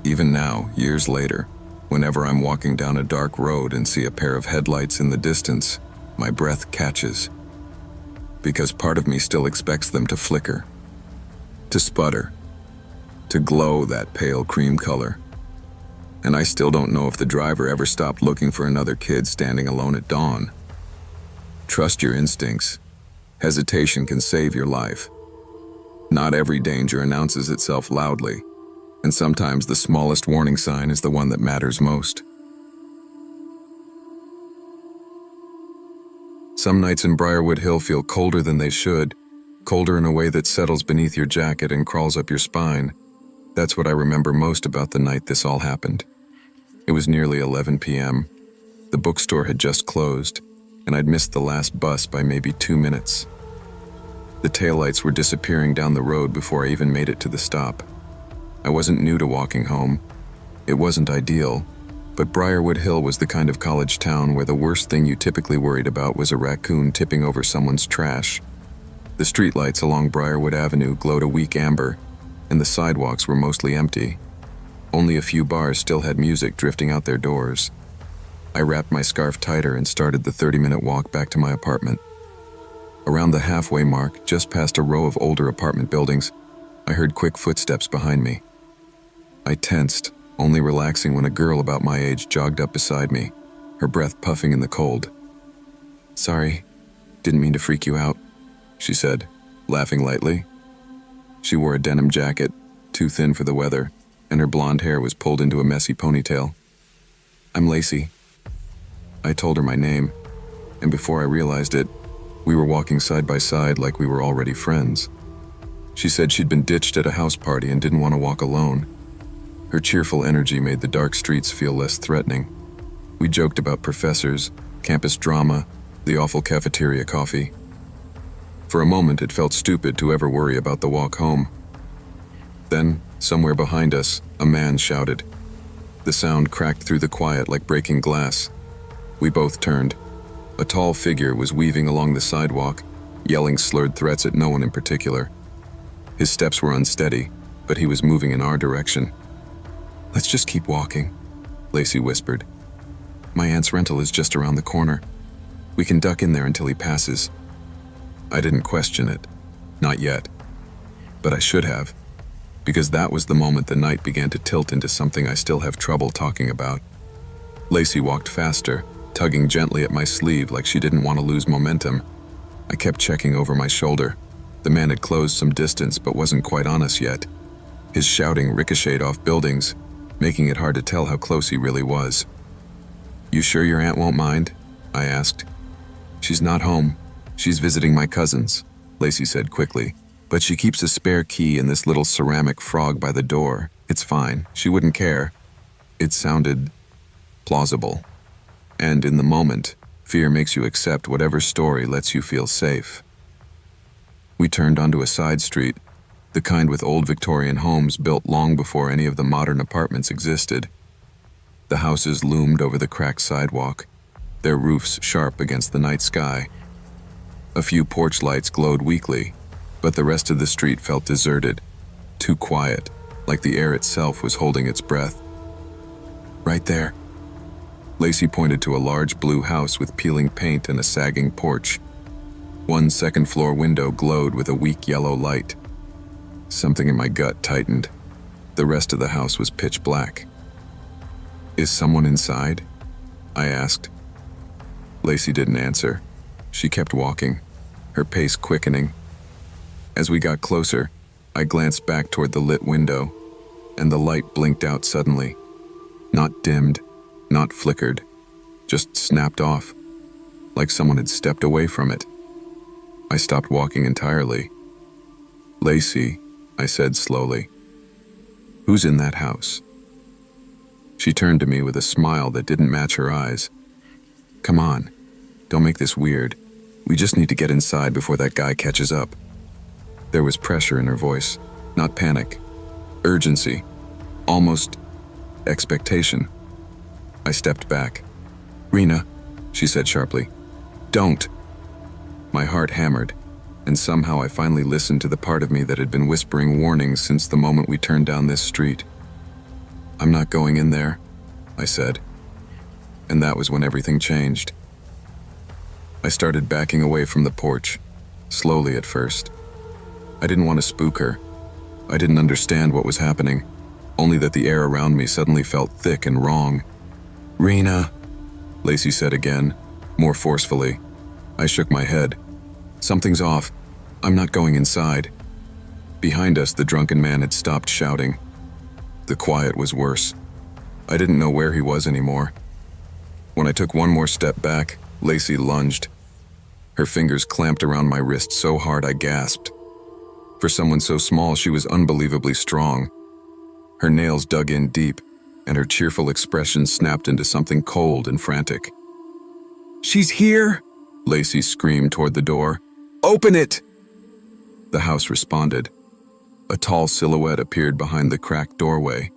Even now, years later, whenever I'm walking down a dark road and see a pair of headlights in the distance, my breath catches. Because part of me still expects them to flicker, to sputter, to glow that pale cream color. And I still don't know if the driver ever stopped looking for another kid standing alone at dawn. Trust your instincts. Hesitation can save your life. Not every danger announces itself loudly, and sometimes the smallest warning sign is the one that matters most. Some nights in Briarwood Hill feel colder than they should, colder in a way that settles beneath your jacket and crawls up your spine. That's what I remember most about the night this all happened. It was nearly 11 p.m. The bookstore had just closed, and I'd missed the last bus by maybe 2 minutes. The taillights were disappearing down the road before I even made it to the stop. I wasn't new to walking home. It wasn't ideal, but Briarwood Hill was the kind of college town where the worst thing you typically worried about was a raccoon tipping over someone's trash. The streetlights along Briarwood Avenue glowed a weak amber, and the sidewalks were mostly empty. Only a few bars still had music drifting out their doors. I wrapped my scarf tighter and started the 30-minute walk back to my apartment. Around the halfway mark, just past a row of older apartment buildings, I heard quick footsteps behind me. I tensed, only relaxing when a girl about my age jogged up beside me, her breath puffing in the cold. "Sorry, didn't mean to freak you out," she said, laughing lightly. She wore a denim jacket, too thin for the weather, and her blonde hair was pulled into a messy ponytail. "I'm Lacey." I told her my name, and before I realized it, we were walking side by side like we were already friends. She said she'd been ditched at a house party and didn't want to walk alone. Her cheerful energy made the dark streets feel less threatening. We joked about professors, campus drama, the awful cafeteria coffee. For a moment, it felt stupid to ever worry about the walk home. Then, somewhere behind us, a man shouted. The sound cracked through the quiet like breaking glass. We both turned. A tall figure was weaving along the sidewalk, yelling slurred threats at no one in particular. His steps were unsteady, but he was moving in our direction. "Let's just keep walking," Lacey whispered. "My aunt's rental is just around the corner. We can duck in there until he passes." I didn't question it. Not yet. But I should have, because that was the moment the night began to tilt into something I still have trouble talking about. Lacey walked faster, tugging gently at my sleeve like she didn't want to lose momentum. I kept checking over my shoulder. The man had closed some distance but wasn't quite on us yet. His shouting ricocheted off buildings, making it hard to tell how close he really was. "You sure your aunt won't mind?" I asked. "She's not home. She's visiting my cousins," Lacey said quickly. "But she keeps a spare key in this little ceramic frog by the door. It's fine. She wouldn't care." It sounded plausible. And in the moment, fear makes you accept whatever story lets you feel safe. We turned onto a side street, the kind with old Victorian homes built long before any of the modern apartments existed. The houses loomed over the cracked sidewalk, their roofs sharp against the night sky. A few porch lights glowed weakly, but the rest of the street felt deserted, too quiet, like the air itself was holding its breath. "Right there." Lacey pointed to a large blue house with peeling paint and a sagging porch. One second-floor window glowed with a weak yellow light. Something in my gut tightened. The rest of the house was pitch black. "Is someone inside?" I asked. Lacey didn't answer. She kept walking, her pace quickening. As we got closer, I glanced back toward the lit window, and the light blinked out suddenly. Not dimmed, not flickered, just snapped off, like someone had stepped away from it. I stopped walking entirely. "Lacey," I said slowly, "who's in that house?" She turned to me with a smile that didn't match her eyes. "Come on, don't make this weird. We just need to get inside before that guy catches up." There was pressure in her voice, not panic, urgency, almost expectation. I stepped back. "Rena," she said sharply, "don't." My heart hammered, and somehow I finally listened to the part of me that had been whispering warnings since the moment we turned down this street. "I'm not going in there," I said. And that was when everything changed. I started backing away from the porch, slowly at first. I didn't want to spook her. I didn't understand what was happening, only that the air around me suddenly felt thick and wrong. "Rena," Lacey said again, more forcefully. I shook my head. "Something's off. I'm not going inside." Behind us, the drunken man had stopped shouting. The quiet was worse. I didn't know where he was anymore. When I took one more step back, Lacey lunged. Her fingers clamped around my wrist so hard I gasped. For someone so small, she was unbelievably strong. Her nails dug in deep, and her cheerful expression snapped into something cold and frantic. "She's here!" Lacey screamed toward the door. "Open it!" The house responded. A tall silhouette appeared behind the cracked doorway,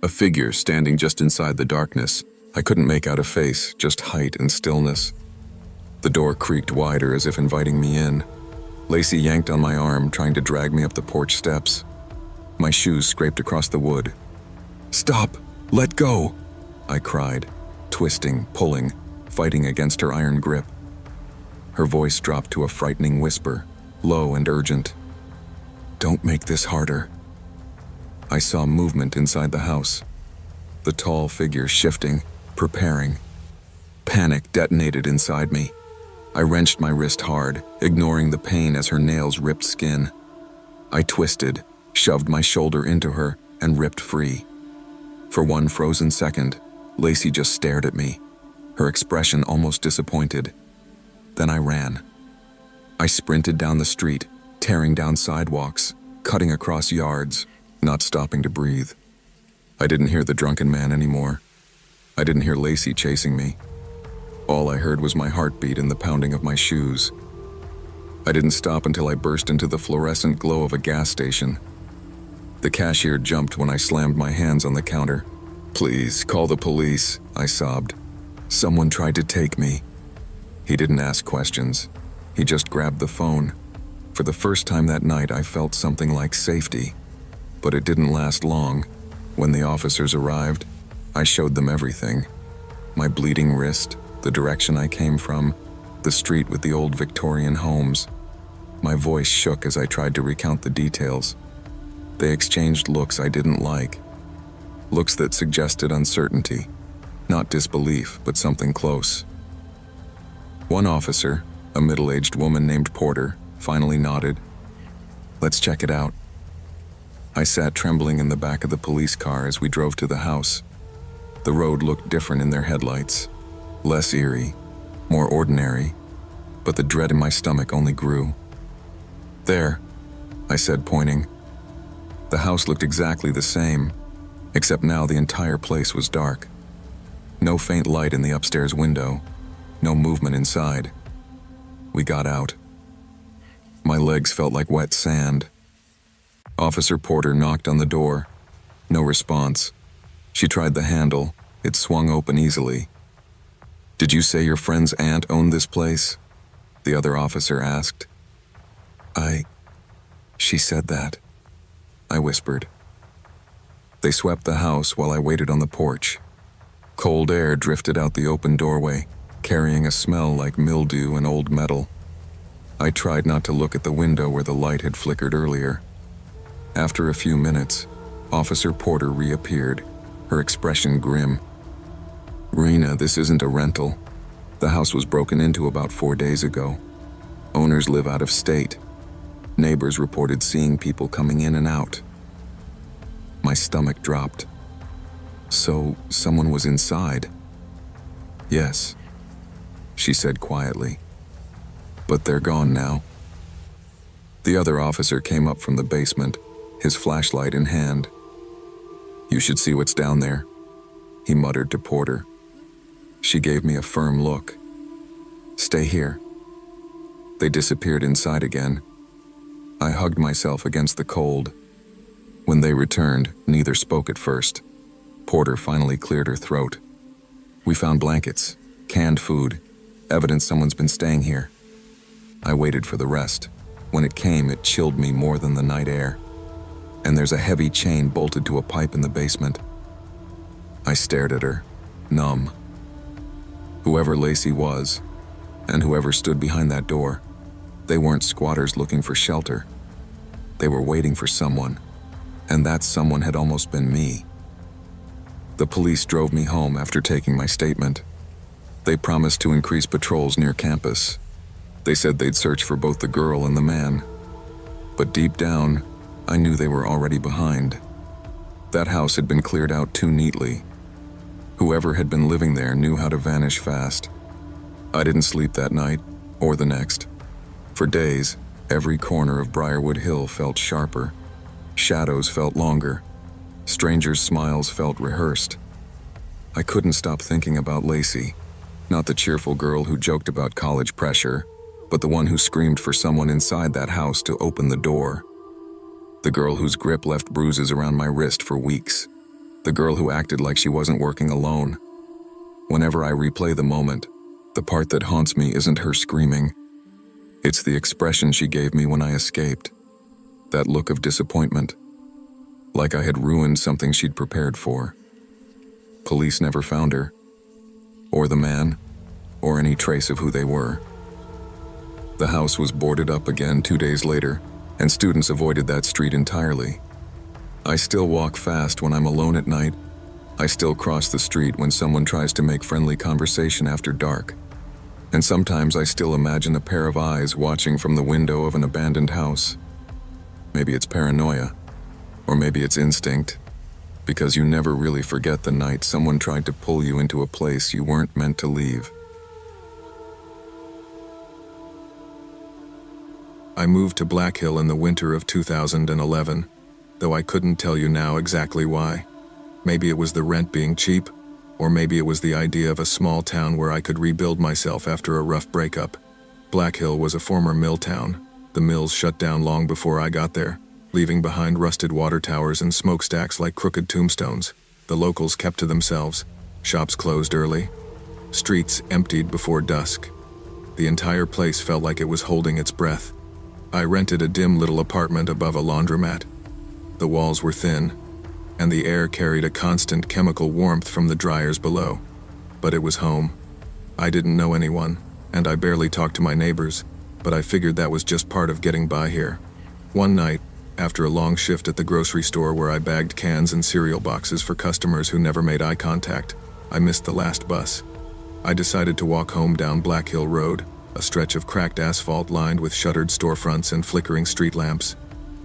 a figure standing just inside the darkness. I couldn't make out a face, just height and stillness. The door creaked wider as if inviting me in. Lacey yanked on my arm, trying to drag me up the porch steps. My shoes scraped across the wood. "Stop! Let go!" I cried, twisting, pulling, fighting against her iron grip. Her voice dropped to a frightening whisper, low and urgent. "Don't make this harder." I saw movement inside the house. The tall figure shifting, preparing. Panic detonated inside me. I wrenched my wrist hard, ignoring the pain as her nails ripped skin. I twisted, shoved my shoulder into her, and ripped free. For one frozen second, Lacey just stared at me, her expression almost disappointed. Then I ran. I sprinted down the street, tearing down sidewalks, cutting across yards, not stopping to breathe. I didn't hear the drunken man anymore. I didn't hear Lacey chasing me. All I heard was my heartbeat and the pounding of my shoes. I didn't stop until I burst into the fluorescent glow of a gas station. The cashier jumped when I slammed my hands on the counter. "Please, call the police," I sobbed. "Someone tried to take me." He didn't ask questions. He just grabbed the phone. For the first time that night, I felt something like safety. But it didn't last long. When the officers arrived, I showed them everything. My bleeding wrist, the direction I came from, the street with the old Victorian homes. My voice shook as I tried to recount the details. They exchanged looks I didn't like. Looks that suggested uncertainty. Not disbelief, but something close. One officer, a middle-aged woman named Porter, finally nodded. "Let's check it out." I sat trembling in the back of the police car as we drove to the house. The road looked different in their headlights. Less eerie, more ordinary, but the dread in my stomach only grew. "There," I said, pointing. The house looked exactly the same, except now the entire place was dark. No faint light in the upstairs window, no movement inside. We got out. My legs felt like wet sand. Officer Porter knocked on the door. No response. She tried the handle. It swung open easily. "Did you say your friend's aunt owned this place?" the other officer asked. She said that," I whispered. They swept the house while I waited on the porch. Cold air drifted out the open doorway, carrying a smell like mildew and old metal. I tried not to look at the window where the light had flickered earlier. After a few minutes, Officer Porter reappeared, her expression grim. "Rena, this isn't a rental. The house was broken into about 4 days ago. Owners live out of state. Neighbors reported seeing people coming in and out." My stomach dropped. "So, someone was inside?" "Yes," she said quietly. "But they're gone now." The other officer came up from the basement, his flashlight in hand. "You should see what's down there," he muttered to Porter. She gave me a firm look. "Stay here." They disappeared inside again. I hugged myself against the cold. When they returned, neither spoke at first. Porter finally cleared her throat. "We found blankets, canned food, evidence someone's been staying here." I waited for the rest. When it came, it chilled me more than the night air. "And there's a heavy chain bolted to a pipe in the basement." I stared at her, numb. Whoever Lacey was, and whoever stood behind that door, they weren't squatters looking for shelter. They were waiting for someone, and that someone had almost been me. The police drove me home after taking my statement. They promised to increase patrols near campus. They said they'd search for both the girl and the man. But deep down, I knew they were already behind. That house had been cleared out too neatly. Whoever had been living there knew how to vanish fast. I didn't sleep that night, or the next. For days, every corner of Briarwood Hill felt sharper. Shadows felt longer. Strangers' smiles felt rehearsed. I couldn't stop thinking about Lacey, not the cheerful girl who joked about college pressure, but the one who screamed for someone inside that house to open the door. The girl whose grip left bruises around my wrist for weeks. The girl who acted like she wasn't working alone. Whenever I replay the moment, the part that haunts me isn't her screaming. It's the expression she gave me when I escaped. That look of disappointment. Like I had ruined something she'd prepared for. Police never found her. Or the man. Or any trace of who they were. The house was boarded up again 2 days later, and students avoided that street entirely. I still walk fast when I'm alone at night. I still cross the street when someone tries to make friendly conversation after dark. And sometimes I still imagine a pair of eyes watching from the window of an abandoned house. Maybe it's paranoia, or maybe it's instinct, because you never really forget the night someone tried to pull you into a place you weren't meant to leave. I moved to Black Hill in the winter of 2011, though I couldn't tell you now exactly why. Maybe it was the rent being cheap, or maybe it was the idea of a small town where I could rebuild myself after a rough breakup. Black Hill was a former mill town. The mills shut down long before I got there, leaving behind rusted water towers and smokestacks like crooked tombstones. The locals kept to themselves. Shops closed early. Streets emptied before dusk. The entire place felt like it was holding its breath. I rented a dim little apartment above a laundromat. The walls were thin, and the air carried a constant chemical warmth from the dryers below. But it was home. I didn't know anyone, and I barely talked to my neighbors, but I figured that was just part of getting by here. One night, after a long shift at the grocery store where I bagged cans and cereal boxes for customers who never made eye contact, I missed the last bus. I decided to walk home down Black Hill Road, a stretch of cracked asphalt lined with shuttered storefronts and flickering street lamps.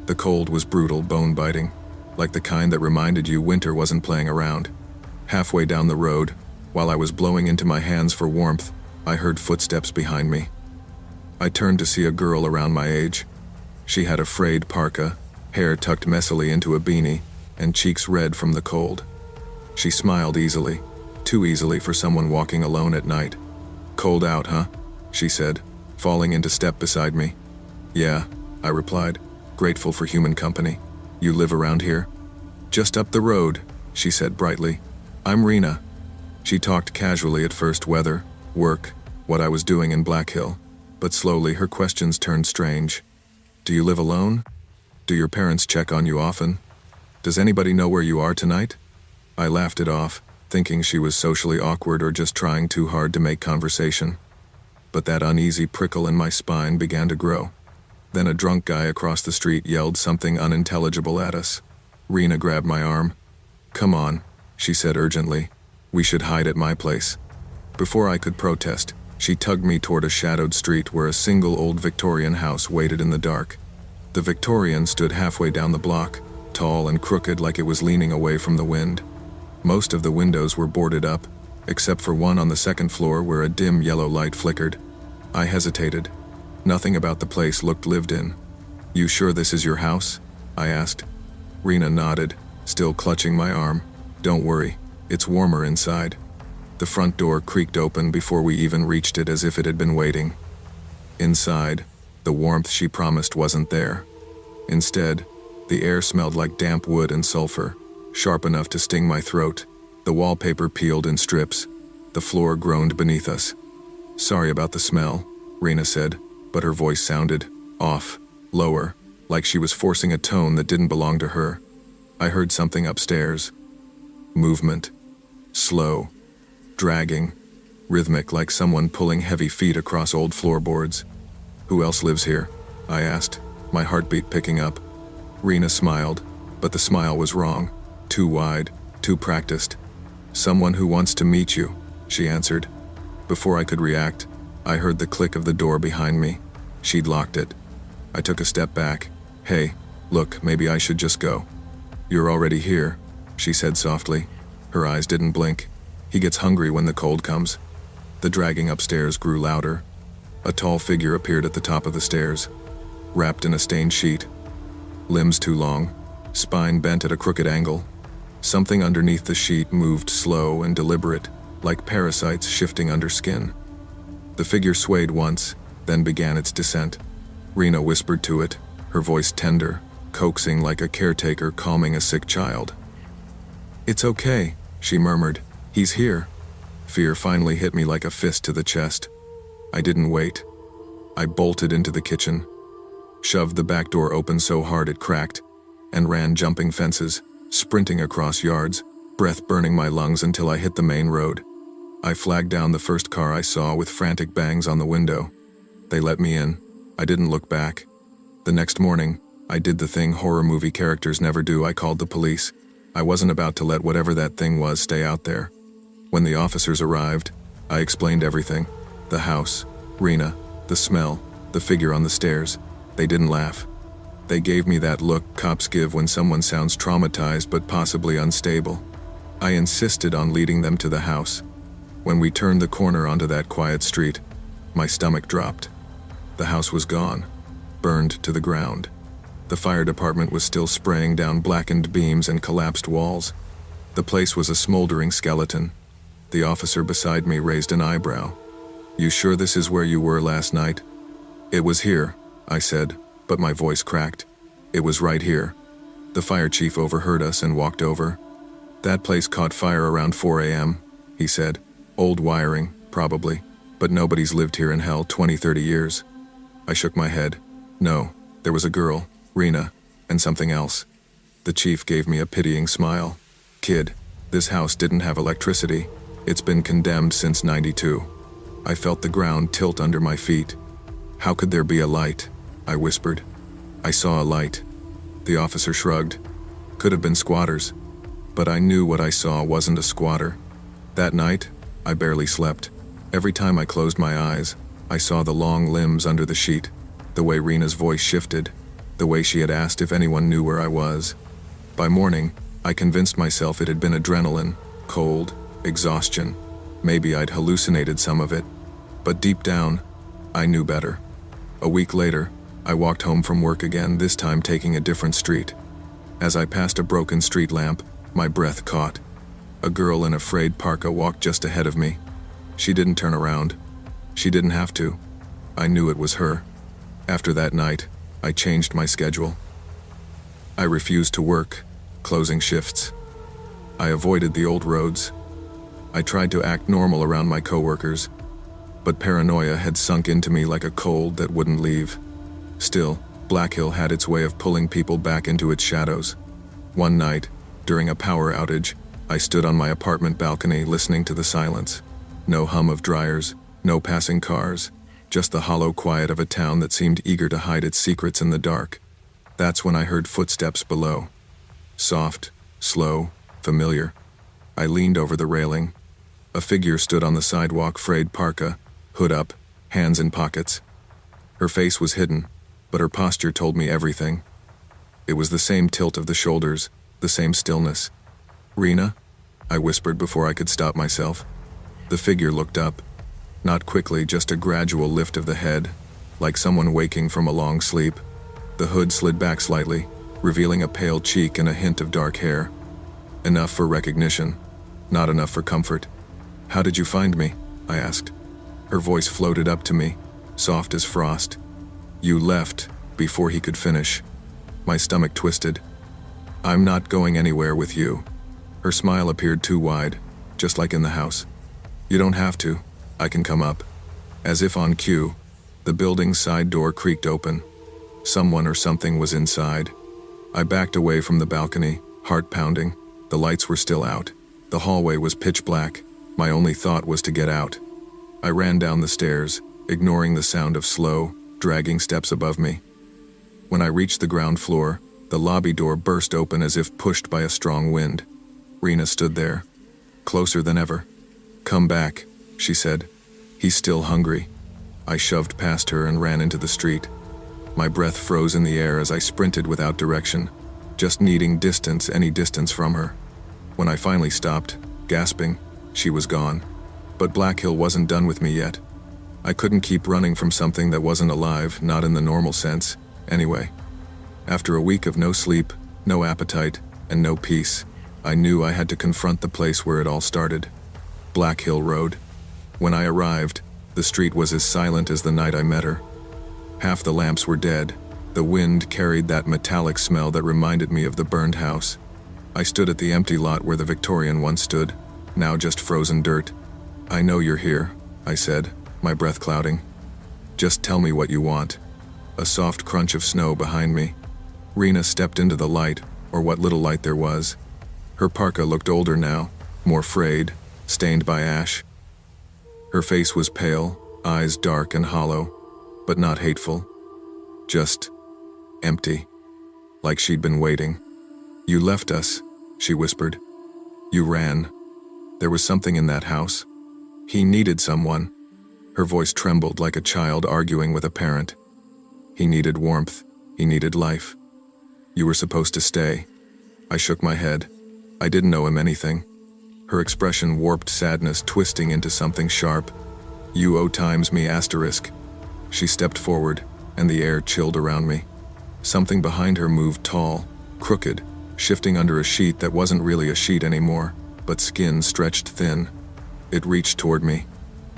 The cold was brutal, bone-biting, like the kind that reminded you winter wasn't playing around. Halfway down the road, while I was blowing into my hands for warmth, I heard footsteps behind me. I turned to see a girl around my age. She had a frayed parka, hair tucked messily into a beanie, and cheeks red from the cold. She smiled easily, too easily for someone walking alone at night. "Cold out, huh?" she said, falling into step beside me. "Yeah," I replied, grateful for human company. "You live around here?" "Just up the road," she said brightly. "I'm Rena." She talked casually at first, weather, work, what I was doing in Black Hill, but slowly her questions turned strange. "Do you live alone? Do your parents check on you often? Does anybody know where you are tonight?" I laughed it off, thinking she was socially awkward or just trying too hard to make conversation. But that uneasy prickle in my spine began to grow. Then a drunk guy across the street yelled something unintelligible at us. Rena grabbed my arm. "Come on," she said urgently. "We should hide at my place." Before I could protest, she tugged me toward a shadowed street where a single old Victorian house waited in the dark. The Victorian stood halfway down the block, tall and crooked like it was leaning away from the wind. Most of the windows were boarded up, except for one on the second floor where a dim yellow light flickered. I hesitated. Nothing about the place looked lived in. "You sure this is your house?" I asked. Rena nodded, still clutching my arm. "Don't worry, it's warmer inside." The front door creaked open before we even reached it, as if it had been waiting. Inside, the warmth she promised wasn't there. Instead, the air smelled like damp wood and sulfur, sharp enough to sting my throat. The wallpaper peeled in strips. The floor groaned beneath us. "Sorry about the smell," Rena said, but her voice sounded off, lower, like she was forcing a tone that didn't belong to her. I heard something upstairs. Movement. Slow. Dragging. Rhythmic, like someone pulling heavy feet across old floorboards. "Who else lives here?" I asked, my heartbeat picking up. Rena smiled, but the smile was wrong. Too wide, too practiced. "Someone who wants to meet you," she answered. Before I could react, I heard the click of the door behind me. She'd locked it. I took a step back. "Hey, look, maybe I should just go." "You're already here," she said softly. Her eyes didn't blink. "He gets hungry when the cold comes." The dragging upstairs grew louder. A tall figure appeared at the top of the stairs, wrapped in a stained sheet. Limbs too long, spine bent at a crooked angle. Something underneath the sheet moved slow and deliberate, like parasites shifting under skin. The figure swayed once, then began its descent. Rena whispered to it, her voice tender, coaxing like a caretaker calming a sick child. "It's okay," she murmured. "He's here." Fear finally hit me like a fist to the chest. I didn't wait. I bolted into the kitchen, shoved the back door open so hard it cracked, and ran jumping fences, sprinting across yards, breath burning my lungs until I hit the main road. I flagged down the first car I saw with frantic bangs on the window. They let me in. I didn't look back. The next morning, I did the thing horror movie characters never do. I called the police. I wasn't about to let whatever that thing was stay out there. When the officers arrived, I explained everything. The house, Rena, the smell, the figure on the stairs. They didn't laugh. They gave me that look cops give when someone sounds traumatized but possibly unstable. I insisted on leading them to the house. When we turned the corner onto that quiet street, my stomach dropped. The house was gone, burned to the ground. The fire department was still spraying down blackened beams and collapsed walls. The place was a smoldering skeleton. The officer beside me raised an eyebrow. "You sure this is where you were last night?" "It was here," I said, but my voice cracked. "It was right here." The fire chief overheard us and walked over. "That place caught fire around 4 a.m., he said. "Old wiring, probably, but nobody's lived here in hell 20-30 years. I shook my head. "No, there was a girl, Rena, and something else." The chief gave me a pitying smile. "Kid, this house didn't have electricity. It's been condemned since '92. I felt the ground tilt under my feet. "How could there be a light?" I whispered. "I saw a light." The officer shrugged. "Could have been squatters." But I knew what I saw wasn't a squatter. That night, I barely slept. Every time I closed my eyes, I saw the long limbs under the sheet, the way Rena's voice shifted, the way she had asked if anyone knew where I was. By morning, I convinced myself it had been adrenaline, cold, exhaustion. Maybe I'd hallucinated some of it. But deep down, I knew better. A week later, I walked home from work again, this time taking a different street. As I passed a broken street lamp, my breath caught. A girl in a frayed parka walked just ahead of me. She didn't turn around. She didn't have to. I knew it was her. After that night, I changed my schedule. I refused to work, closing shifts. I avoided the old roads. I tried to act normal around my coworkers, but paranoia had sunk into me like a cold that wouldn't leave. Still, Black Hill had its way of pulling people back into its shadows. One night, during a power outage, I stood on my apartment balcony listening to the silence. No hum of dryers, no passing cars, just the hollow quiet of a town that seemed eager to hide its secrets in the dark. That's when I heard footsteps below. Soft, slow, familiar. I leaned over the railing. A figure stood on the sidewalk, frayed parka, hood up, hands in pockets. Her face was hidden, but her posture told me everything. It was the same tilt of the shoulders, the same stillness. "Rena?" I whispered before I could stop myself. The figure looked up. Not quickly, just a gradual lift of the head, like someone waking from a long sleep. The hood slid back slightly, revealing a pale cheek and a hint of dark hair. Enough for recognition, not enough for comfort. "How did you find me?" I asked. Her voice floated up to me, soft as frost. "You left before he could finish." My stomach twisted. "I'm not going anywhere with you." Her smile appeared too wide, just like in the house. "You don't have to. I can come up." As if on cue, the building's side door creaked open. Someone or something was inside. I backed away from the balcony, heart pounding. The lights were still out. The hallway was pitch black. My only thought was to get out. I ran down the stairs, ignoring the sound of slow, dragging steps above me. When I reached the ground floor, the lobby door burst open as if pushed by a strong wind. Rena stood there, closer than ever. "Come back," she said. "He's still hungry." I shoved past her and ran into the street. My breath froze in the air as I sprinted without direction, just needing distance, any distance from her. When I finally stopped, gasping, she was gone. But Black Hill wasn't done with me yet. I couldn't keep running from something that wasn't alive, not in the normal sense, anyway. After a week of no sleep, no appetite, and no peace, I knew I had to confront the place where it all started. Black Hill Road. When I arrived, the street was as silent as the night I met her. Half the lamps were dead. The wind carried that metallic smell that reminded me of the burned house. I stood at the empty lot where the Victorian once stood, now just frozen dirt. "I know you're here," I said, my breath clouding. "Just tell me what you want." A soft crunch of snow behind me. Rena stepped into the light, or what little light there was. Her parka looked older now, more frayed, stained by ash. Her face was pale, eyes dark and hollow, but not hateful, Just empty, like she'd been waiting. "You left us," she whispered. "You ran. There was something in that house. He needed someone." Her voice trembled like a child arguing with a parent. "He needed warmth. He needed life. You were supposed to stay." I shook my head. I didn't owe him anything. Her expression warped sadness, twisting into something sharp. "You owe times me asterisk." She stepped forward, and the air chilled around me. Something behind her moved tall, crooked, shifting under a sheet that wasn't really a sheet anymore, but skin stretched thin. It reached toward me.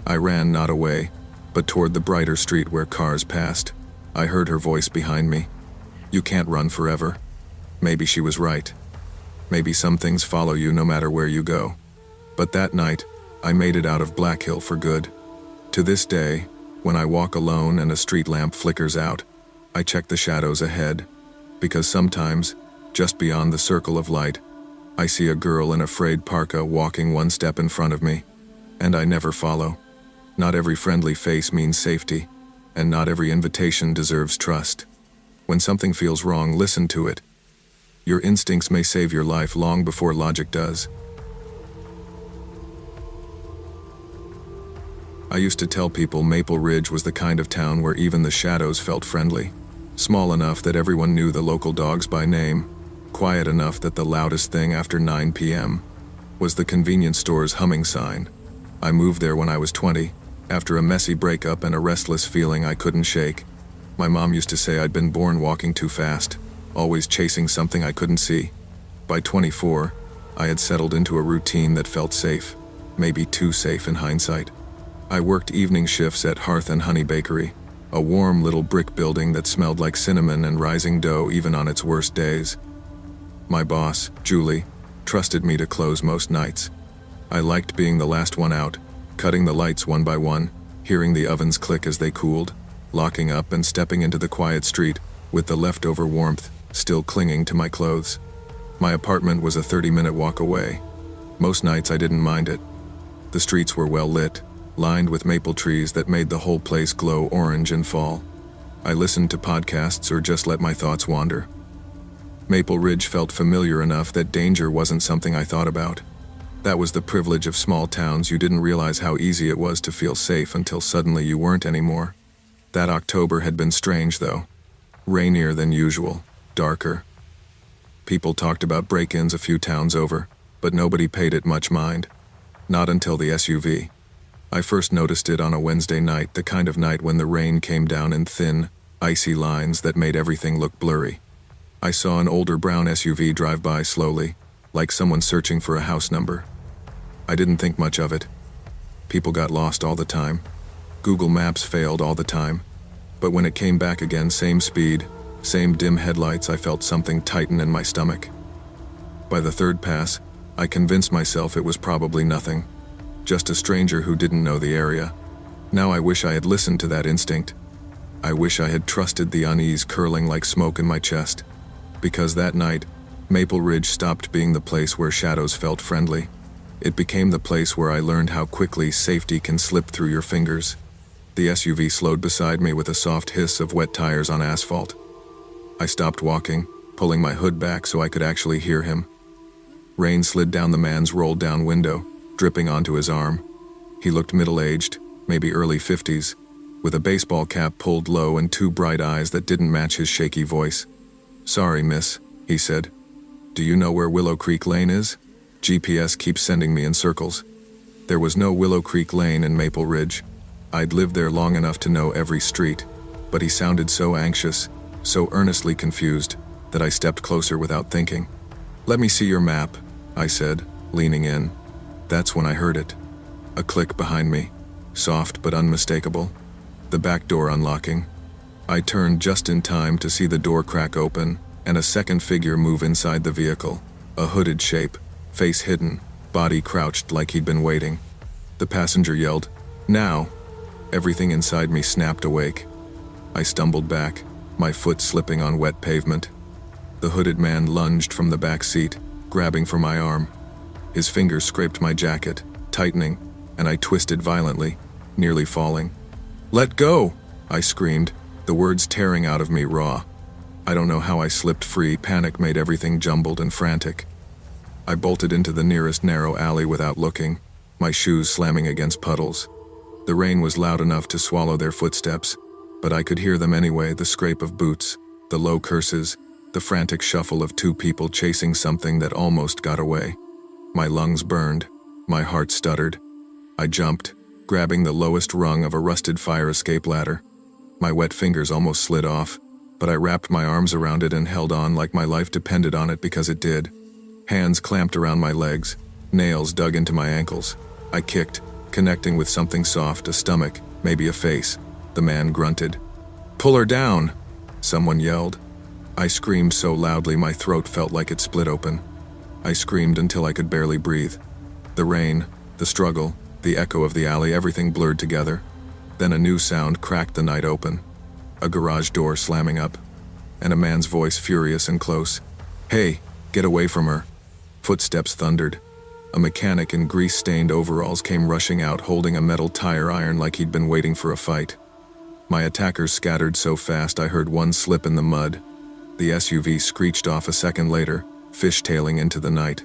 I ran not away, but toward the brighter street where cars passed. I heard her voice behind me. "You can't run forever." Maybe she was right. Maybe some things follow you no matter where you go. But that night, I made it out of Black Hill for good. To this day, when I walk alone and a street lamp flickers out, I check the shadows ahead, because sometimes, just beyond the circle of light, I see a girl in a frayed parka walking one step in front of me, and I never follow. Not every friendly face means safety, and not every invitation deserves trust. When something feels wrong, listen to it. Your instincts may save your life long before logic does. I used to tell people Maple Ridge was the kind of town where even the shadows felt friendly. Small enough that everyone knew the local dogs by name, quiet enough that the loudest thing after 9 p.m. was the convenience store's humming sign. I moved there when I was 20, after a messy breakup and a restless feeling I couldn't shake. My mom used to say I'd been born walking too fast, always chasing something I couldn't see. By 24, I had settled into a routine that felt safe, maybe too safe in hindsight. I worked evening shifts at Hearth and Honey Bakery, a warm little brick building that smelled like cinnamon and rising dough even on its worst days. My boss, Julie, trusted me to close most nights. I liked being the last one out, cutting the lights one by one, hearing the ovens click as they cooled, locking up and stepping into the quiet street with the leftover warmth still clinging to my clothes. My apartment was a 30-minute walk away. Most nights I didn't mind it. The streets were well lit, lined with maple trees that made the whole place glow orange in fall. I listened to podcasts or just let my thoughts wander. Maple Ridge felt familiar enough that danger wasn't something I thought about. That was the privilege of small towns. You didn't realize how easy it was to feel safe until suddenly you weren't anymore. That October had been strange, though. Rainier than usual, darker. People talked about break-ins a few towns over, but nobody paid it much mind. Not until the SUV. I first noticed it on a Wednesday night, the kind of night when the rain came down in thin, icy lines that made everything look blurry. I saw an older brown SUV drive by slowly, like someone searching for a house number. I didn't think much of it. People got lost all the time. Google Maps failed all the time. But when it came back again, same speed, same dim headlights, I felt something tighten in my stomach. By the third pass, I convinced myself it was probably nothing. Just a stranger who didn't know the area. Now I wish I had listened to that instinct. I wish I had trusted the unease curling like smoke in my chest. Because that night, Maple Ridge stopped being the place where shadows felt friendly. It became the place where I learned how quickly safety can slip through your fingers. The SUV slowed beside me with a soft hiss of wet tires on asphalt. I stopped walking, pulling my hood back so I could actually hear him. Rain slid down the man's rolled-down window, dripping onto his arm. He looked middle-aged, maybe early 50s, with a baseball cap pulled low and two bright eyes that didn't match his shaky voice. "Sorry, miss," he said. "Do you know where Willow Creek Lane is? GPS keeps sending me in circles." There was no Willow Creek Lane in Maple Ridge. I'd lived there long enough to know every street, but he sounded so anxious, so earnestly confused, that I stepped closer without thinking. "Let me see your map," I said, leaning in. That's when I heard it. A click behind me, soft but unmistakable. The back door unlocking. I turned just in time to see the door crack open and a second figure move inside the vehicle, a hooded shape, face hidden, body crouched like he'd been waiting. The passenger yelled, "Now!" Everything inside me snapped awake. I stumbled back, my foot slipping on wet pavement. The hooded man lunged from the back seat, grabbing for my arm. His fingers scraped my jacket, tightening, and I twisted violently, nearly falling. "Let go!" I screamed, the words tearing out of me raw. I don't know how I slipped free. Panic made everything jumbled and frantic. I bolted into the nearest narrow alley without looking, my shoes slamming against puddles. The rain was loud enough to swallow their footsteps, but I could hear them anyway, the scrape of boots, the low curses, the frantic shuffle of two people chasing something that almost got away. My lungs burned, my heart stuttered. I jumped, grabbing the lowest rung of a rusted fire escape ladder. My wet fingers almost slid off, but I wrapped my arms around it and held on like my life depended on it, because it did. Hands clamped around my legs, nails dug into my ankles. I kicked, connecting with something soft, a stomach, maybe a face. The man grunted. "Pull her down!" someone yelled. I screamed so loudly my throat felt like it split open. I screamed until I could barely breathe. The rain, the struggle, the echo of the alley, everything blurred together. Then a new sound cracked the night open. A garage door slamming up, and a man's voice furious and close. "Hey, get away from her." Footsteps thundered. A mechanic in grease-stained overalls came rushing out holding a metal tire iron like he'd been waiting for a fight. My attackers scattered so fast I heard one slip in the mud. The SUV screeched off a second later, fishtailing into the night.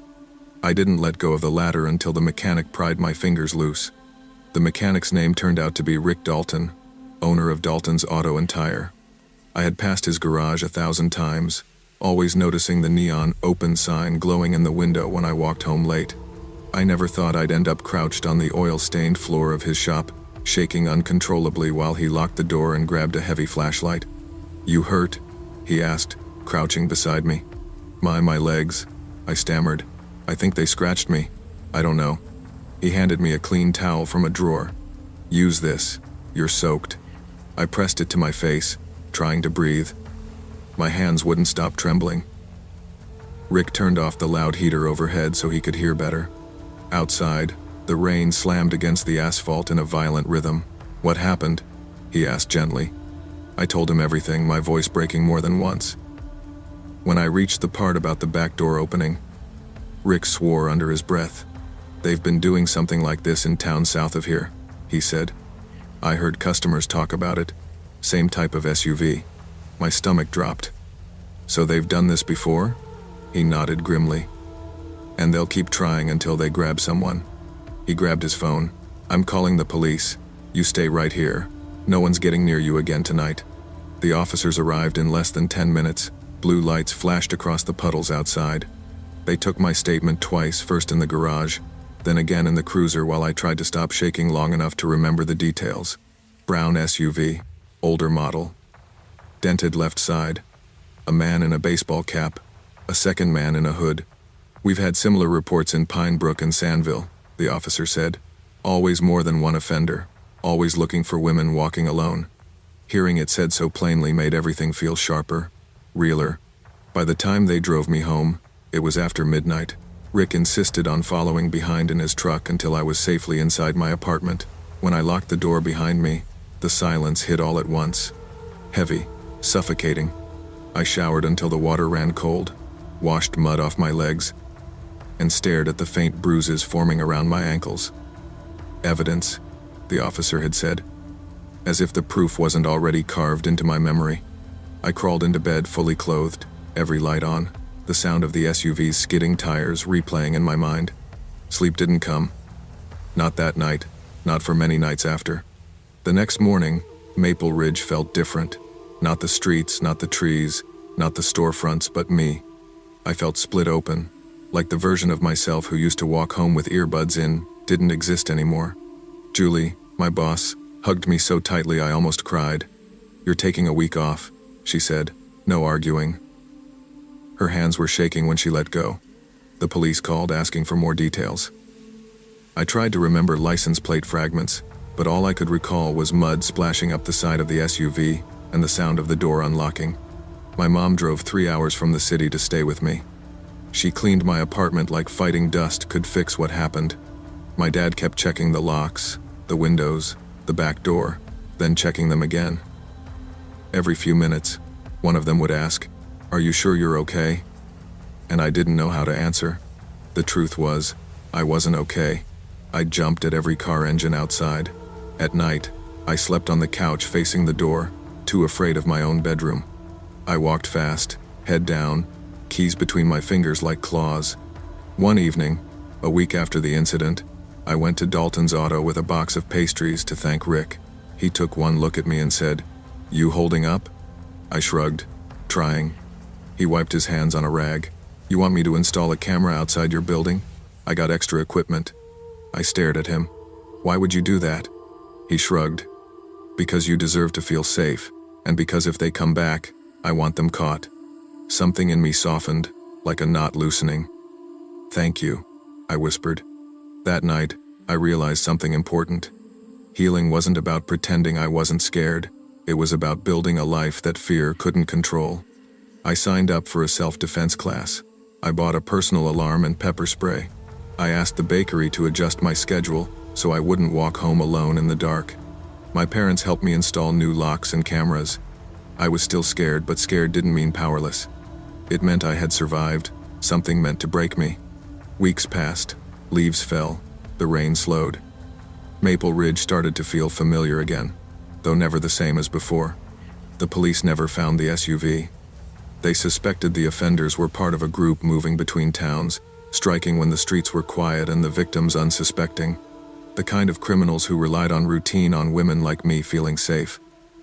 I didn't let go of the ladder until the mechanic pried my fingers loose. The mechanic's name turned out to be Rick Dalton, owner of Dalton's Auto and Tire. I had passed his garage 1,000 times, always noticing the neon open sign glowing in the window when I walked home late. I never thought I'd end up crouched on the oil-stained floor of his shop, shaking uncontrollably while he locked the door and grabbed a heavy flashlight. "You hurt?" he asked, crouching beside me. My legs," I stammered. "I think they scratched me. I don't know." He handed me a clean towel from a drawer. "Use this. You're soaked." I pressed it to my face, trying to breathe. My hands wouldn't stop trembling. Rick turned off the loud heater overhead so he could hear better. Outside, the rain slammed against the asphalt in a violent rhythm. "What happened?" he asked gently. I told him everything, my voice breaking more than once. When I reached the part about the back door opening, Rick swore under his breath. "They've been doing something like this in towns south of here," he said. I heard customers talk about it. Same type of SUV. My stomach dropped. "So they've done this before?" He nodded grimly. "And they'll keep trying until they grab someone." He grabbed his phone. "I'm calling the police. You stay right here. No one's getting near you again tonight." The officers arrived in less than 10 minutes. Blue lights flashed across the puddles outside. They took my statement twice, first in the garage, then again in the cruiser while I tried to stop shaking long enough to remember the details. Brown SUV, older model. Dented left side. A man in a baseball cap. A second man in a hood. "We've had similar reports in Pine Brook and Sandville," the officer said. "Always more than one offender. Always looking for women walking alone." Hearing it said so plainly made everything feel sharper, realer. By the time they drove me home, it was after midnight. Rick insisted on following behind in his truck until I was safely inside my apartment. When I locked the door behind me, the silence hit all at once. Heavy, suffocating. I showered until the water ran cold, washed mud off my legs, and stared at the faint bruises forming around my ankles. "Evidence," the officer had said, as if the proof wasn't already carved into my memory. I crawled into bed fully clothed, every light on, the sound of the SUV's skidding tires replaying in my mind. Sleep didn't come. Not that night, not for many nights after. The next morning, Maple Ridge felt different. Not the streets, not the trees, not the storefronts, but me. I felt split open, like the version of myself who used to walk home with earbuds in didn't exist anymore. Julie, my boss, hugged me so tightly I almost cried. "You're taking a week off," she said, no arguing. Her hands were shaking when she let go. The police called asking for more details. I tried to remember license plate fragments, but all I could recall was mud splashing up the side of the SUV and the sound of the door unlocking. My mom drove 3 hours from the city to stay with me. She cleaned my apartment like fighting dust could fix what happened. My dad kept checking the locks, the windows, the back door, then checking them again. Every few minutes, one of them would ask, "Are you sure you're okay?" And I didn't know how to answer. The truth was, I wasn't okay. I jumped at every car engine outside. At night, I slept on the couch facing the door, too afraid of my own bedroom. I walked fast, head down, keys between my fingers like claws. One evening, a week after the incident, I went to Dalton's Auto with a box of pastries to thank Rick. He took one look at me and said, "You holding up?" I shrugged, trying. He wiped his hands on a rag. "You want me to install a camera outside your building? I got extra equipment." I stared at him. "Why would you do that?" He shrugged. "Because you deserve to feel safe, and because if they come back, I want them caught." Something in me softened, like a knot loosening. "Thank you," I whispered. That night, I realized something important. Healing wasn't about pretending I wasn't scared. It was about building a life that fear couldn't control. I signed up for a self-defense class. I bought a personal alarm and pepper spray. I asked the bakery to adjust my schedule so I wouldn't walk home alone in the dark. My parents helped me install new locks and cameras. I was still scared, but scared didn't mean powerless. It meant I had survived. Something meant to break me. Weeks passed. Leaves fell. The rain slowed. Maple Ridge started to feel familiar again, though never the same as before. The police never found the SUV. They suspected the offenders were part of a group moving between towns, striking when the streets were quiet and the victims unsuspecting. The kind of criminals who relied on routine on women like me feeling safe.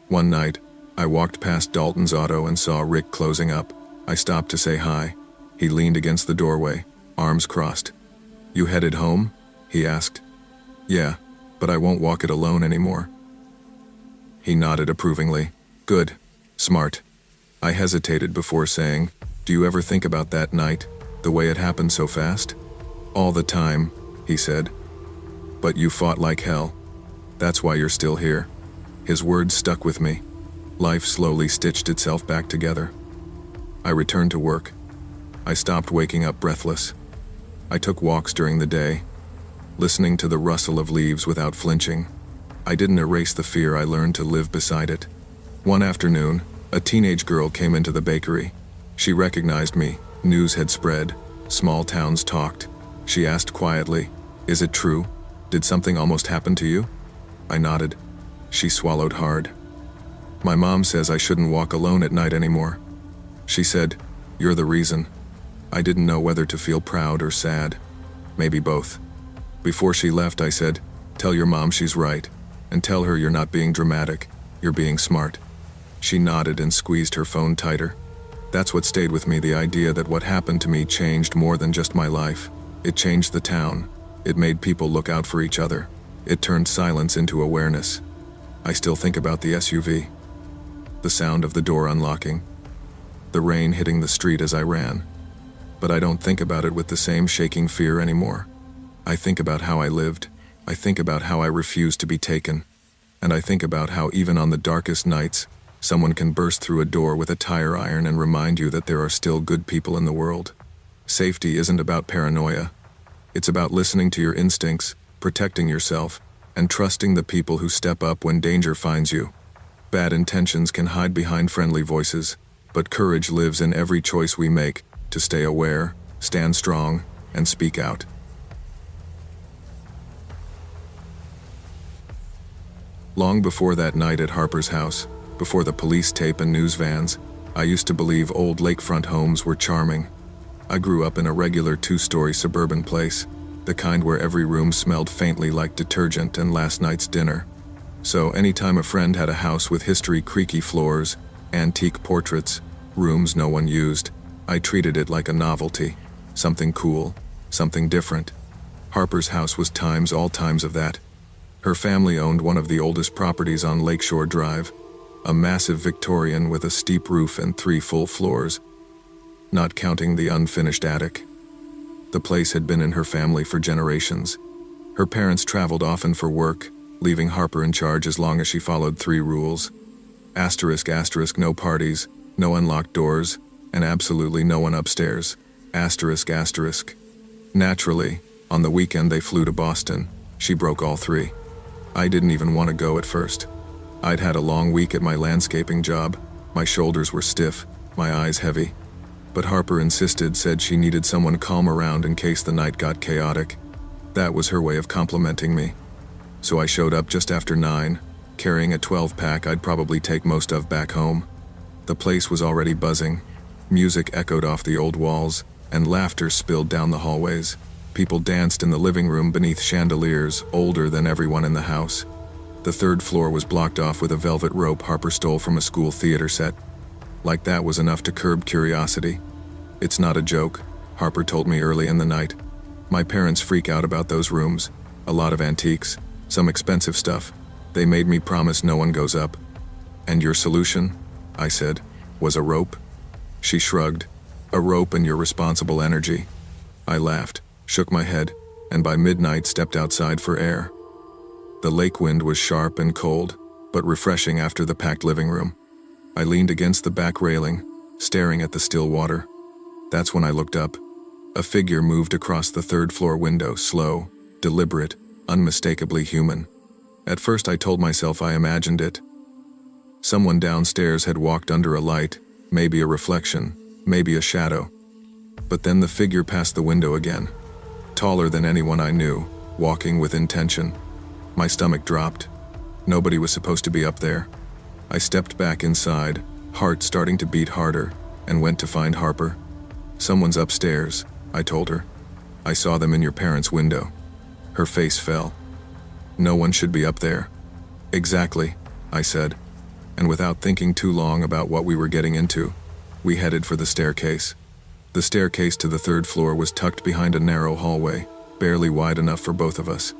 One night, I walked past Dalton's Auto and saw Rick closing up. I stopped to say hi. He leaned against the doorway, arms crossed. "You headed home?" he asked. "Yeah, but I won't walk it alone anymore." He nodded approvingly. "Good. Smart." I hesitated before saying, "Do you ever think about that night, the way it happened so fast?" "All the time," he said. "But you fought like hell. That's why you're still here." His words stuck with me. Life slowly stitched itself back together. I returned to work. I stopped waking up breathless. I took walks during the day, listening to the rustle of leaves without flinching. I didn't erase the fear, I learned to live beside it. One afternoon, a teenage girl came into the bakery. She recognized me. News had spread. Small towns talked. She asked quietly, "Is it true? Did something almost happen to you?" I nodded. She swallowed hard. "My mom says I shouldn't walk alone at night anymore." She said, "You're the reason." I didn't know whether to feel proud or sad. Maybe both. Before she left, I said, "Tell your mom she's right, and tell her you're not being dramatic, you're being smart." She nodded and squeezed her phone tighter. That's what stayed with me, the idea that what happened to me changed more than just my life. It changed the town. It made people look out for each other. It turned silence into awareness. I still think about the SUV. The sound of the door unlocking. The rain hitting the street as I ran. But I don't think about it with the same shaking fear anymore. I think about how I lived. I think about how I refused to be taken. And I think about how even on the darkest nights, someone can burst through a door with a tire iron and remind you that there are still good people in the world. Safety isn't about paranoia. It's about listening to your instincts, protecting yourself, and trusting the people who step up when danger finds you. Bad intentions can hide behind friendly voices, but courage lives in every choice we make to stay aware, stand strong, and speak out. Long before that night at Harper's house, before the police tape and news vans, I used to believe old lakefront homes were charming. I grew up in a regular 2-story suburban place, the kind where every room smelled faintly like detergent and last night's dinner. So anytime a friend had a house with history creaky floors, antique portraits, rooms no one used, I treated it like a novelty, something cool, something different. Harper's house was all times of that. Her family owned one of the oldest properties on Lakeshore Drive, a massive Victorian with a steep roof and 3 full floors, not counting the unfinished attic. The place had been in her family for generations. Her parents traveled often for work, leaving Harper in charge as long as she followed 3 rules. Asterisk, asterisk, no parties, no unlocked doors, and absolutely no one upstairs. Asterisk, asterisk. Naturally, on the weekend they flew to Boston. She broke all 3. I didn't even want to go at first. I'd had a long week at my landscaping job. My shoulders were stiff, my eyes heavy. But Harper insisted, said she needed someone calm around in case the night got chaotic. That was her way of complimenting me. So I showed up just after 9, carrying a 12-pack I'd probably take most of back home. The place was already buzzing. Music echoed off the old walls, and laughter spilled down the hallways. People danced in the living room beneath chandeliers older than everyone in the house. The third floor was blocked off with a velvet rope Harper stole from a school theater set. Like that was enough to curb curiosity. "It's not a joke," Harper told me early in the night. "My parents freak out about those rooms. A lot of antiques, some expensive stuff. They made me promise no one goes up." "And your solution?" I said. "Was a rope?" She shrugged. "A rope and your responsible energy." I laughed, shook my head, and by midnight stepped outside for air. The lake wind was sharp and cold, but refreshing after the packed living room. I leaned against the back railing, staring at the still water. That's when I looked up. A figure moved across the third-floor window, slow, deliberate, unmistakably human. At first I told myself I imagined it. Someone downstairs had walked under a light, maybe a reflection, maybe a shadow. But then the figure passed the window again. Taller than anyone I knew, walking with intention. My stomach dropped. Nobody was supposed to be up there. I stepped back inside, heart starting to beat harder, and went to find Harper. "Someone's upstairs," I told her. "I saw them in your parents' window." Her face fell. "No one should be up there." "Exactly," I said, and without thinking too long about what we were getting into, we headed for the staircase. The staircase to the third floor was tucked behind a narrow hallway, barely wide enough for both of us.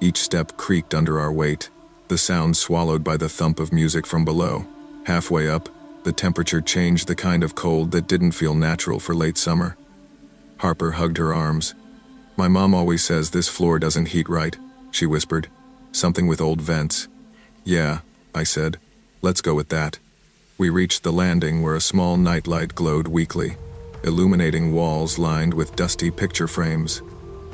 Each step creaked under our weight, the sound swallowed by the thump of music from below. Halfway up, the temperature changed the kind of cold that didn't feel natural for late summer. Harper hugged her arms. "My mom always says this floor doesn't heat right," she whispered. "Something with old vents." "Yeah," I said. "Let's go with that." We reached the landing where a small nightlight glowed weakly, illuminating walls lined with dusty picture frames.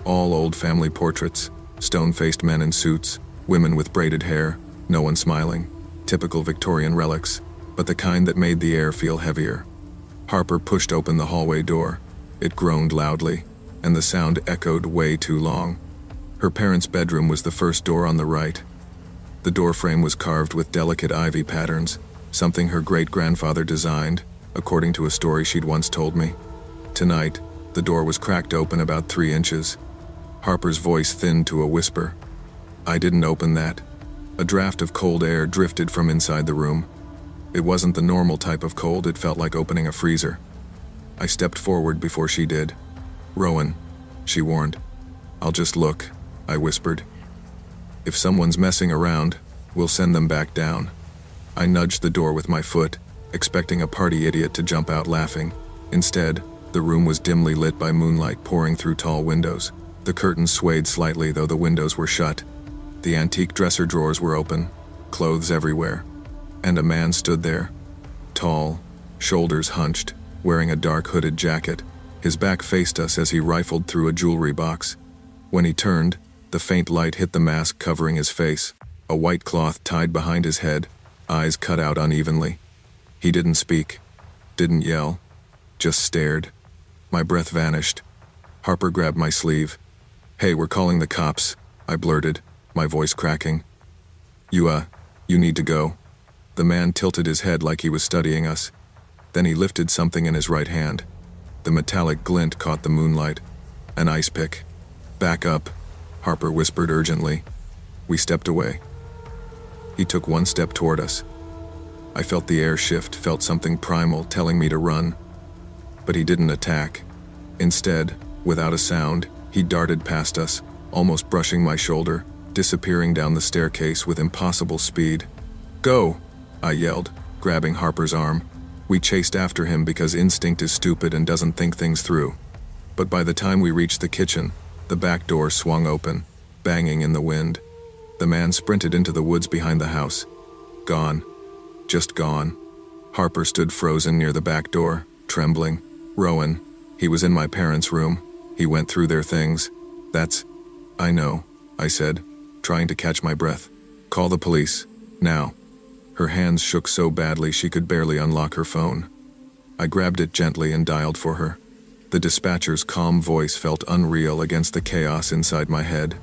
All old family portraits, stone-faced men in suits, women with braided hair, no one smiling. Typical Victorian relics, but the kind that made the air feel heavier. Harper pushed open the hallway door. It groaned loudly, and the sound echoed way too long. Her parents' bedroom was the first door on the right. The doorframe was carved with delicate ivy patterns, something her great-grandfather designed, according to a story she'd once told me. Tonight, the door was cracked open about 3 inches. Harper's voice thinned to a whisper. I didn't open that. A draft of cold air drifted from inside the room. It wasn't the normal type of cold, it felt like opening a freezer. I stepped forward before she did. "Rowan," she warned. "I'll just look," I whispered. "If someone's messing around, we'll send them back down." I nudged the door with my foot, expecting a party idiot to jump out laughing. Instead, the room was dimly lit by moonlight pouring through tall windows. The curtains swayed slightly, though the windows were shut. The antique dresser drawers were open, clothes everywhere. And a man stood there, tall, shoulders hunched, wearing a dark hooded jacket. His back faced us as he rifled through a jewelry box. When he turned, the faint light hit the mask covering his face, a white cloth tied behind his head, eyes cut out unevenly. He didn't speak, didn't yell, just stared. My breath vanished. Harper grabbed my sleeve. "Hey, we're calling the cops," I blurted, my voice cracking. You need to go." The man tilted his head like he was studying us. Then he lifted something in his right hand. The metallic glint caught the moonlight. An ice pick. "Back up," Harper whispered urgently. We stepped away. He took one step toward us. I felt the air shift, felt something primal telling me to run. But he didn't attack. Instead, without a sound, he darted past us, almost brushing my shoulder, disappearing down the staircase with impossible speed. "Go!" I yelled, grabbing Harper's arm. We chased after him because instinct is stupid and doesn't think things through. But by the time we reached the kitchen, the back door swung open, banging in the wind. The man sprinted into the woods behind the house. Gone. Just gone. Harper stood frozen near the back door, trembling. "Rowan, he was in my parents' room. He went through their things." I know," I said, trying to catch my breath. "Call the police. Now." Her hands shook so badly she could barely unlock her phone. I grabbed it gently and dialed for her. The dispatcher's calm voice felt unreal against the chaos inside my head.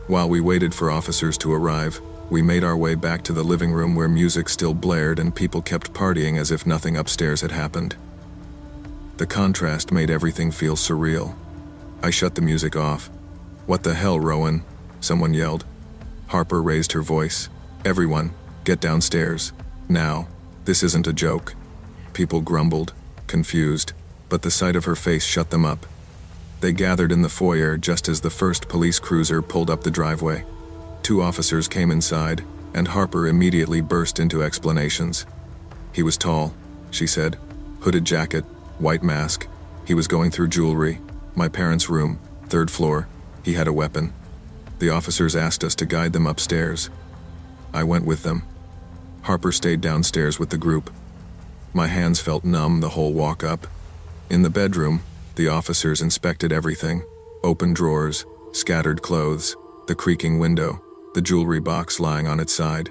While we waited for officers to arrive, We made our way back to the living room where music still blared and people kept partying as if nothing upstairs had happened. The contrast made everything feel surreal. I shut the music off. "What the hell, Rowan?" someone yelled. Harper raised her voice. "Everyone, get downstairs. Now. This isn't a joke." People grumbled, confused, but the sight of her face shut them up. They gathered in the foyer just as the first police cruiser pulled up the driveway. 2 officers came inside, and Harper immediately burst into explanations. "He was tall," she said. "Hooded jacket, white mask. He was going through jewelry. My parents' room, 3rd floor. He had a weapon." The officers asked us to guide them upstairs. I went with them. Harper stayed downstairs with the group. My hands felt numb the whole walk up. In the bedroom, the officers inspected everything. Open drawers, scattered clothes, the creaking window, the jewelry box lying on its side.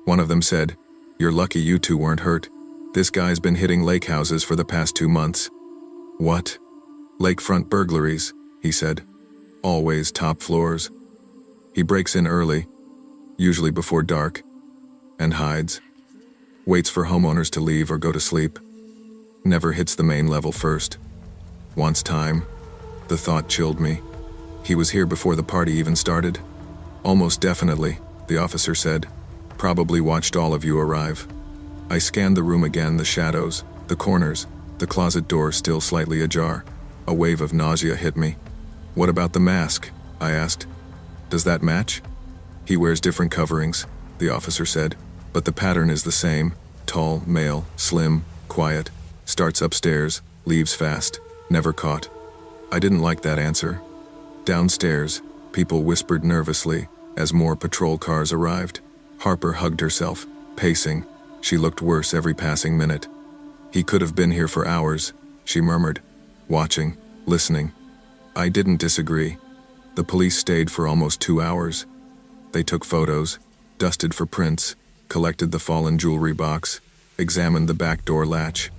One of them said, "You're lucky you 2 weren't hurt. This guy's been hitting lake houses for the past 2 months." "What?" "Lakefront burglaries," he said. "Always top floors. He breaks in early, usually before dark, and hides. Waits for homeowners to leave or go to sleep. Never hits the main level first. Wants time." The thought chilled me. "He was here before the party even started?" "Almost definitely," the officer said. "Probably watched all of you arrive." I scanned the room again, the shadows, the corners, the closet door still slightly ajar. A wave of nausea hit me. "What about the mask?" I asked. "Does that match?" "He wears different coverings," the officer said, "but the pattern is the same. Tall, male, slim, quiet, starts upstairs, leaves fast, never caught." I didn't like that answer. Downstairs, people whispered nervously as more patrol cars arrived. Harper hugged herself, pacing. She looked worse every passing minute. "He could have been here for hours," she murmured, watching, listening. I didn't disagree. The police stayed for almost 2 hours. They took photos, dusted for prints, collected the fallen jewelry box, examined the back door latch.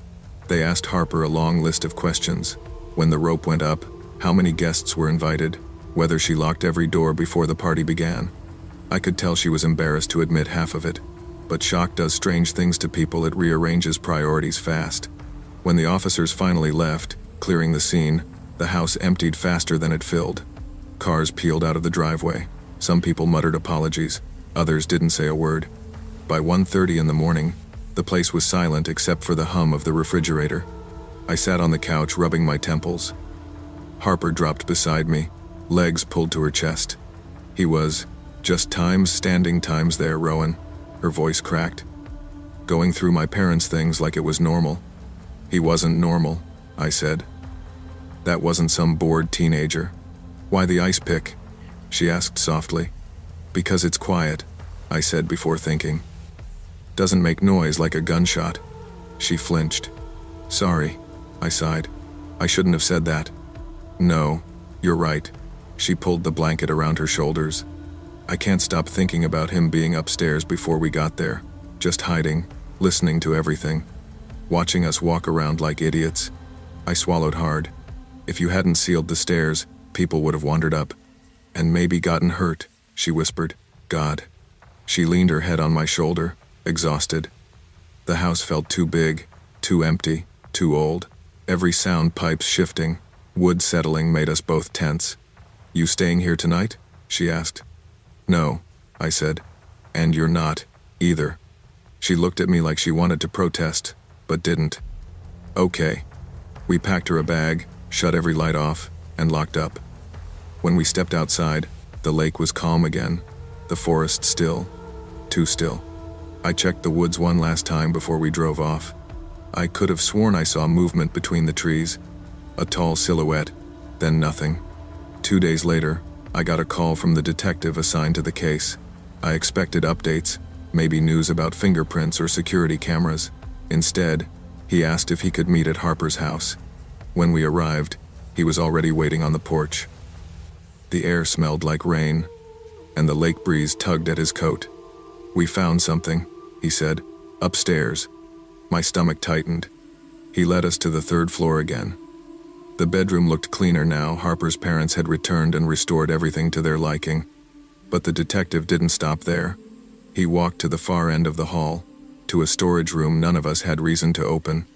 They asked Harper a long list of questions. When the rope went up, how many guests were invited, whether she locked every door before the party began. I could tell she was embarrassed to admit half of it, but shock does strange things to people. It rearranges priorities fast. When the officers finally left, clearing the scene, the house emptied faster than it filled. Cars peeled out of the driveway. Some people muttered apologies, others didn't say a word. By 1:30 in the morning, the place was silent except for the hum of the refrigerator. I sat on the couch rubbing my temples. Harper dropped beside me, legs pulled to her chest. "He was just times standing times there, Rowan." Her voice cracked. "Going through my parents' things like it was normal." "He wasn't normal," I said. "That wasn't some bored teenager." "Why the ice pick?" she asked softly. "Because it's quiet," I said before thinking. "Doesn't make noise like a gunshot." She flinched. "Sorry," I sighed. "I shouldn't have said that." "No, you're right." She pulled the blanket around her shoulders. "I can't stop thinking about him being upstairs before we got there, just hiding, listening to everything, watching us walk around like idiots." I swallowed hard. "If you hadn't sealed the stairs, people would have wandered up. And maybe gotten hurt," she whispered. "God." She leaned her head on my shoulder, exhausted. The house felt too big, too empty, too old. Every sound pipes shifting, wood settling made us both tense. "You staying here tonight?" she asked. "No," I said. "And you're not, either." She looked at me like she wanted to protest, but didn't. "Okay." We packed her a bag, shut every light off, and locked up. When we stepped outside, the lake was calm again, the forest still, too still. I checked the woods one last time before we drove off. I could have sworn I saw movement between the trees, a tall silhouette, then nothing. 2 days later, I got a call from the detective assigned to the case. I expected updates, maybe news about fingerprints or security cameras. Instead, he asked if he could meet at Harper's house. When we arrived, he was already waiting on the porch. The air smelled like rain, and the lake breeze tugged at his coat. "We found something," he said, "upstairs." My stomach tightened. He led us to the 3rd floor again. The bedroom looked cleaner now. Harper's parents had returned and restored everything to their liking. But the detective didn't stop there. He walked to the far end of the hall, to a storage room none of us had reason to open.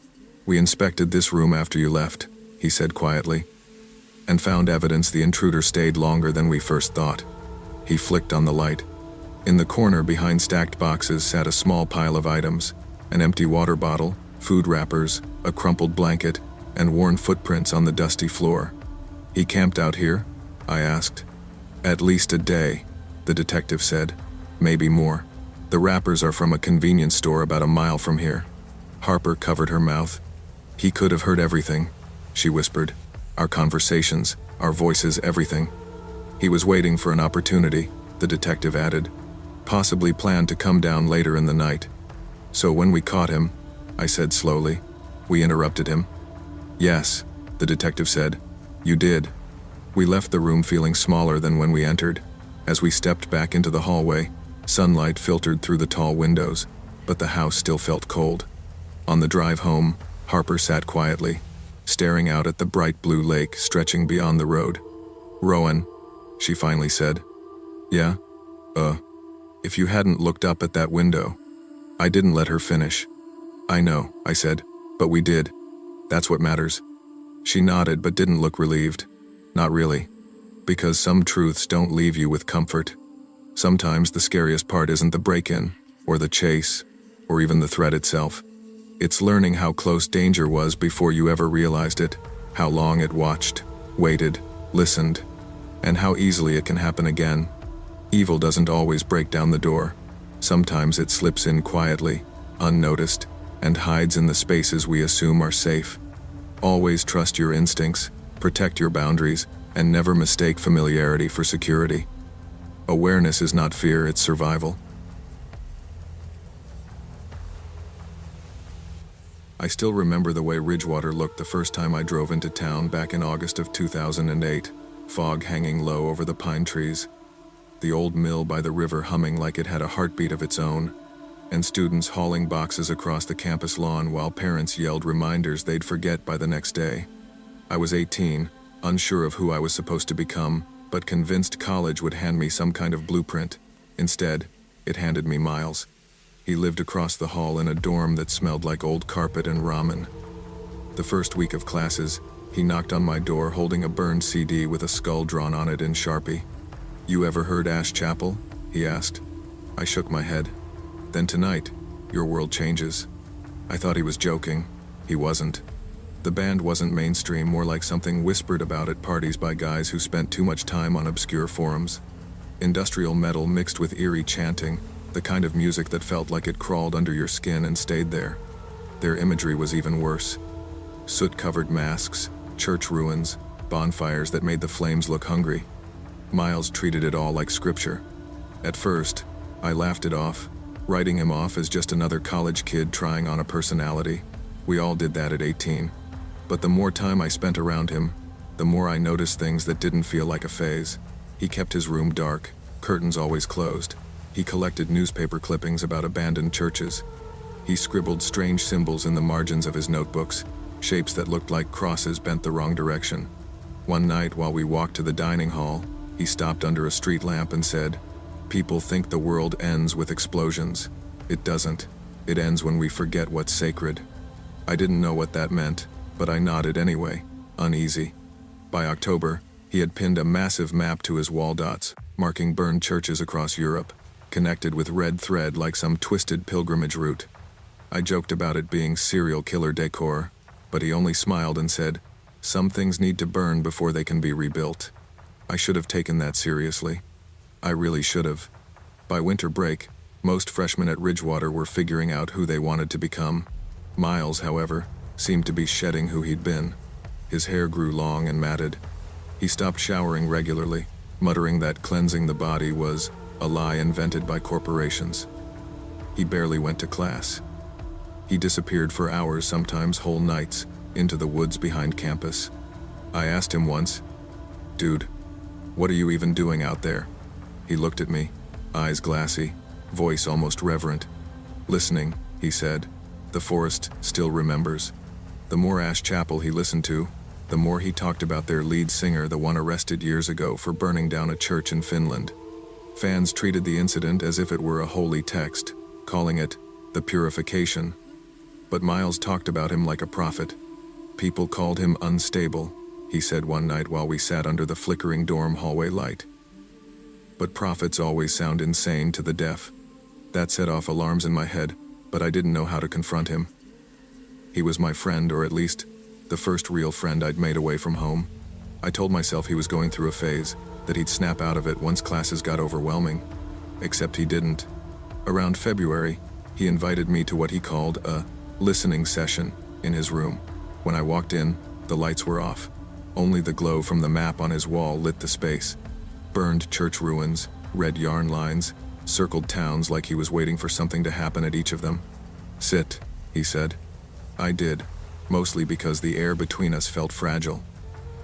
"We inspected this room after you left," he said quietly, "and found evidence the intruder stayed longer than we first thought." He flicked on the light. In the corner behind stacked boxes sat a small pile of items, an empty water bottle, food wrappers, a crumpled blanket, and worn footprints on the dusty floor. "He camped out here?" I asked. "At least a day," the detective said. "Maybe more. The wrappers are from a convenience store about a mile from here." Harper covered her mouth. "He could have heard everything," she whispered. "Our conversations, our voices, everything. He was waiting for an opportunity," the detective added. "Possibly planned to come down later in the night. So when we caught him," I said slowly, "we interrupted him." "Yes," the detective said. "You did." We left the room feeling smaller than when we entered. As we stepped back into the hallway, sunlight filtered through the tall windows, but the house still felt cold. On the drive home, Harper sat quietly, staring out at the bright blue lake stretching beyond the road. "Rowan," she finally said. "Yeah? If you hadn't looked up at that window." I didn't let her finish. "I know," I said, "but we did. That's what matters." She nodded but didn't look relieved. "Not really. Because some truths don't leave you with comfort. Sometimes the scariest part isn't the break-in, or the chase, or even the threat itself. It's learning how close danger was before you ever realized it, how long it watched, waited, listened, and how easily it can happen again. Evil doesn't always break down the door. Sometimes it slips in quietly, unnoticed, and hides in the spaces we assume are safe. Always trust your instincts, protect your boundaries, and never mistake familiarity for security. Awareness is not fear, it's survival." I still remember the way Ridgewater looked the first time I drove into town back in August of 2008, fog hanging low over the pine trees, the old mill by the river humming like it had a heartbeat of its own, and students hauling boxes across the campus lawn while parents yelled reminders they'd forget by the next day. I was 18, unsure of who I was supposed to become, but convinced college would hand me some kind of blueprint. Instead, it handed me Miles. He lived across the hall in a dorm that smelled like old carpet and ramen. The first week of classes, he knocked on my door holding a burned CD with a skull drawn on it in Sharpie. "You ever heard Ash Chapel?" he asked. I shook my head. "Then tonight, your world changes." I thought he was joking. He wasn't. The band wasn't mainstream, more like something whispered about at parties by guys who spent too much time on obscure forums. Industrial metal mixed with eerie chanting, the kind of music that felt like it crawled under your skin and stayed there. Their imagery was even worse. Soot-covered masks, church ruins, bonfires that made the flames look hungry. Miles treated it all like scripture. At first, I laughed it off, writing him off as just another college kid trying on a personality. We all did that at 18. But the more time I spent around him, the more I noticed things that didn't feel like a phase. He kept his room dark, curtains always closed. He collected newspaper clippings about abandoned churches. He scribbled strange symbols in the margins of his notebooks, shapes that looked like crosses bent the wrong direction. One night while we walked to the dining hall, he stopped under a street lamp and said, "People think the world ends with explosions. It doesn't. It ends when we forget what's sacred." I didn't know what that meant, but I nodded anyway, uneasy. By October, he had pinned a massive map to his wall dots, marking burned churches across Europe, connected with red thread like some twisted pilgrimage route. I joked about it being serial killer decor, but he only smiled and said, "Some things need to burn before they can be rebuilt." I should have taken that seriously. I really should have. By winter break, most freshmen at Ridgewater were figuring out who they wanted to become. Miles, however, seemed to be shedding who he'd been. His hair grew long and matted. He stopped showering regularly, muttering that cleansing the body was a lie invented by corporations. He barely went to class. He disappeared for hours, sometimes whole nights, into the woods behind campus. I asked him once, "Dude, what are you even doing out there?" He looked at me, eyes glassy, voice almost reverent. "Listening," he said. "The forest still remembers." The more Ash Chapel he listened to, the more he talked about their lead singer, the one arrested years ago for burning down a church in Finland. Fans treated the incident as if it were a holy text, calling it the purification. But Miles talked about him like a prophet. People called him unstable, he said one night while we sat under the flickering dorm hallway light. But prophets always sound insane to the deaf. That set off alarms in my head, but I didn't know how to confront him. He was my friend, or at least the first real friend I'd made away from home. I told myself he was going through a phase, that he'd snap out of it once classes got overwhelming. Except he didn't. Around February, he invited me to what he called a listening session in his room. When I walked in, the lights were off. Only the glow from the map on his wall lit the space. Burned church ruins, red yarn lines, circled towns like he was waiting for something to happen at each of them. "Sit," he said. I did, mostly because the air between us felt fragile.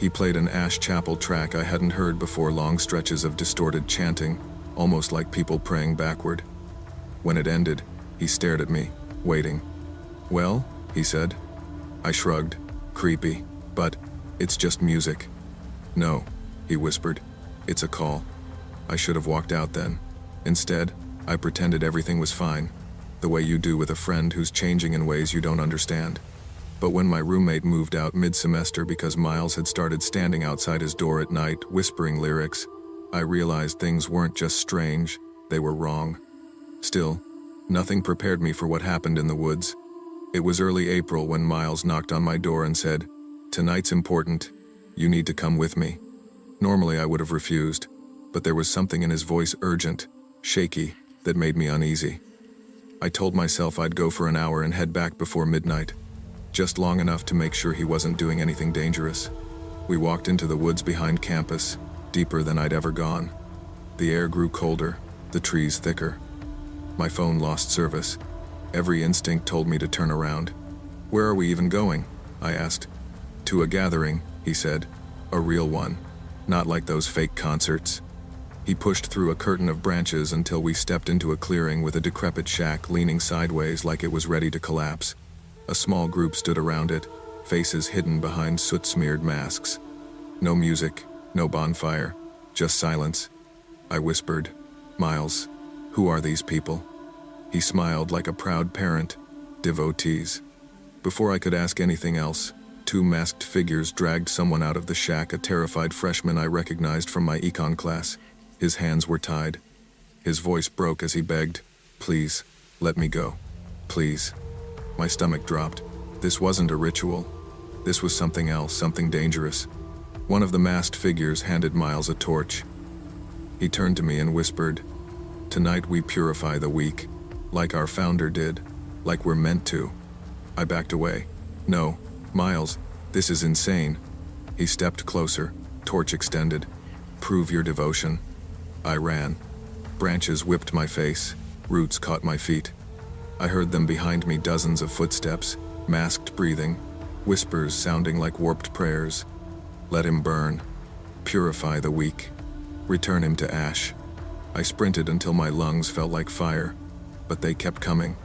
He played an Ash Chapel track I hadn't heard before, long stretches of distorted chanting, almost like people praying backward. When it ended, he stared at me, waiting. "Well?" he said. I shrugged, creepy, "But it's just music." "No," he whispered. "It's a call." I should have walked out then. Instead, I pretended everything was fine, the way you do with a friend who's changing in ways you don't understand. But when my roommate moved out mid-semester because Miles had started standing outside his door at night, whispering lyrics, I realized things weren't just strange, they were wrong. Still, nothing prepared me for what happened in the woods. It was early April when Miles knocked on my door and said, "Tonight's important. You need to come with me." Normally I would have refused, but there was something in his voice, urgent, shaky, that made me uneasy. I told myself I'd go for an hour and head back before midnight, just long enough to make sure he wasn't doing anything dangerous. We walked into the woods behind campus, deeper than I'd ever gone. The air grew colder, the trees thicker. My phone lost service. Every instinct told me to turn around. "Where are we even going?" I asked. "To a gathering," he said. "A real one. Not like those fake concerts." He pushed through a curtain of branches until we stepped into a clearing with a decrepit shack leaning sideways like it was ready to collapse. A small group stood around it, faces hidden behind soot-smeared masks. No music, no bonfire, just silence. I whispered, "Miles, who are these people?" He smiled like a proud parent. "Devotees." Before I could ask anything else, two masked figures dragged someone out of the shack, a terrified freshman I recognized from my econ class. His hands were tied. His voice broke as he begged, "Please, let me go. Please." My stomach dropped. This wasn't a ritual. This was something else, something dangerous. One of the masked figures handed Miles a torch. He turned to me and whispered, "Tonight we purify the weak, like our founder did, like we're meant to." I backed away. "No, Miles, this is insane." He stepped closer, torch extended. "Prove your devotion." I ran. Branches whipped my face, roots caught my feet. I heard them behind me, dozens of footsteps, masked breathing, whispers sounding like warped prayers. Let him burn. Purify the weak. Return him to ash. I sprinted until my lungs felt like fire, but they kept coming.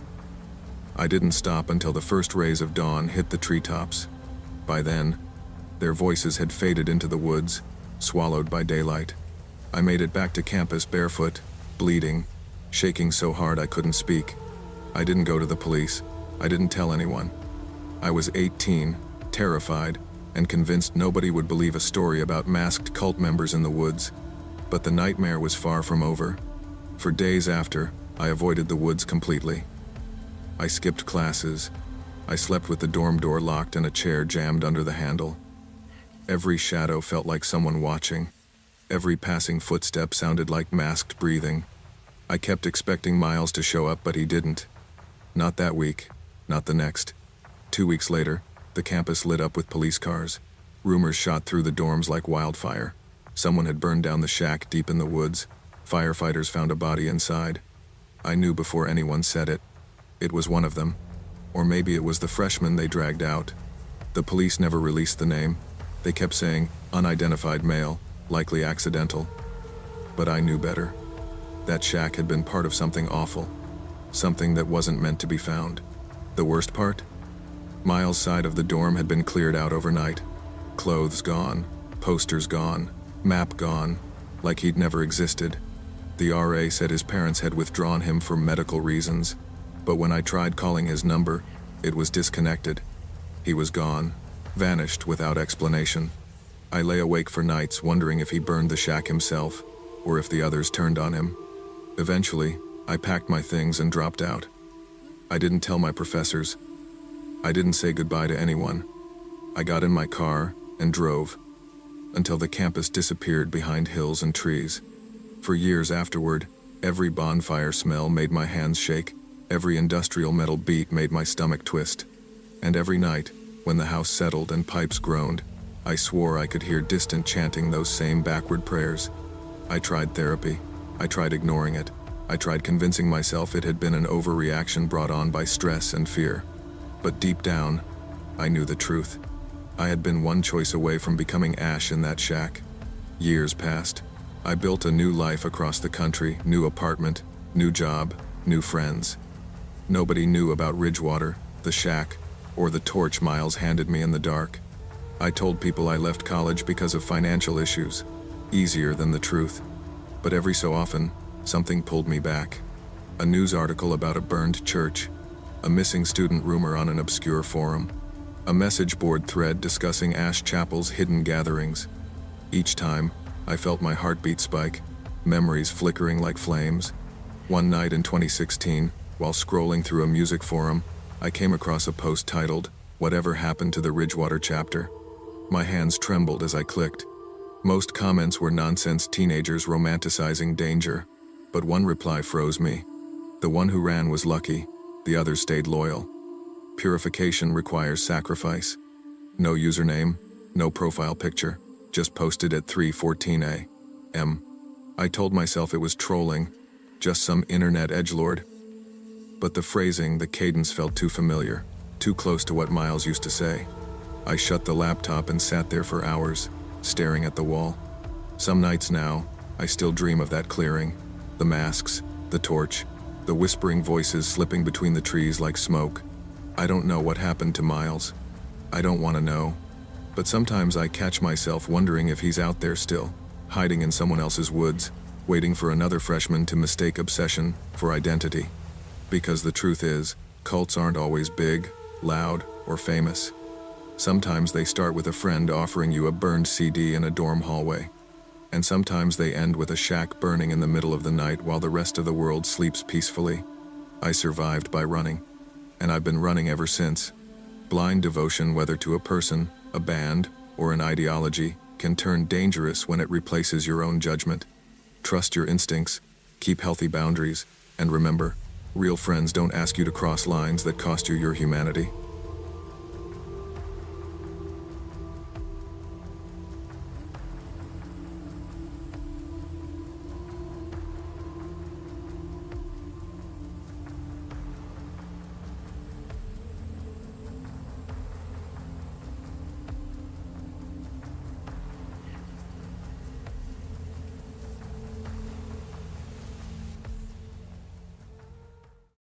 I didn't stop until the first rays of dawn hit the treetops. By then, their voices had faded into the woods, swallowed by daylight. I made it back to campus barefoot, bleeding, shaking so hard I couldn't speak. I didn't go to the police. I didn't tell anyone. I was 18, terrified, and convinced nobody would believe a story about masked cult members in the woods. But the nightmare was far from over. For days after, I avoided the woods completely. I skipped classes. I slept with the dorm door locked and a chair jammed under the handle. Every shadow felt like someone watching. Every passing footstep sounded like masked breathing. I kept expecting Miles to show up, but he didn't. Not that week, not the next. 2 weeks later, the campus lit up with police cars. Rumors shot through the dorms like wildfire. Someone had burned down the shack deep in the woods. Firefighters found a body inside. I knew before anyone said it. It was one of them. Or maybe it was the freshman they dragged out. The police never released the name. They kept saying, "Unidentified male, likely accidental." But I knew better. That shack had been part of something awful. Something that wasn't meant to be found. The worst part? Miles' side of the dorm had been cleared out overnight. Clothes gone, posters gone, map gone, like he'd never existed. The RA said his parents had withdrawn him for medical reasons, but when I tried calling his number, it was disconnected. He was gone, vanished without explanation. I lay awake for nights wondering if he burned the shack himself, or if the others turned on him. Eventually, I packed my things and dropped out. I didn't tell my professors. I didn't say goodbye to anyone. I got in my car and drove, until the campus disappeared behind hills and trees. For years afterward, every bonfire smell made my hands shake, every industrial metal beat made my stomach twist, and every night, when the house settled and pipes groaned, I swore I could hear distant chanting those same backward prayers. I tried therapy. I tried ignoring it. I tried convincing myself it had been an overreaction brought on by stress and fear. But deep down, I knew the truth. I had been one choice away from becoming ash in that shack. Years passed. I built a new life across the country, new apartment, new job, new friends. Nobody knew about Ridgewater, the shack, or the torch Miles handed me in the dark. I told people I left college because of financial issues, easier than the truth. But every so often, something pulled me back. A news article about a burned church, a missing student rumor on an obscure forum, a message board thread discussing Ash Chapel's hidden gatherings. Each time, I felt my heartbeat spike, memories flickering like flames. One night in 2016, while scrolling through a music forum, I came across a post titled, "Whatever Happened to the Ridgewater Chapter?" My hands trembled as I clicked. Most comments were nonsense teenagers romanticizing danger, but one reply froze me. The one who ran was lucky, the others stayed loyal. Purification requires sacrifice. No username, no profile picture, just posted at 3:14 a.m. I told myself it was trolling, just some internet edgelord. But the phrasing, the cadence felt too familiar, too close to what Miles used to say. I shut the laptop and sat there for hours, staring at the wall. Some nights now, I still dream of that clearing, the masks, the torch, the whispering voices slipping between the trees like smoke. I don't know what happened to Miles. I don't want to know. But sometimes I catch myself wondering if he's out there still, hiding in someone else's woods, waiting for another freshman to mistake obsession for identity. Because the truth is, cults aren't always big, loud, or famous. Sometimes they start with a friend offering you a burned CD in a dorm hallway. And sometimes they end with a shack burning in the middle of the night while the rest of the world sleeps peacefully. I survived by running. And I've been running ever since. Blind devotion, whether to a person, a band, or an ideology, can turn dangerous when it replaces your own judgment. Trust your instincts, keep healthy boundaries, and remember, real friends don't ask you to cross lines that cost you your humanity.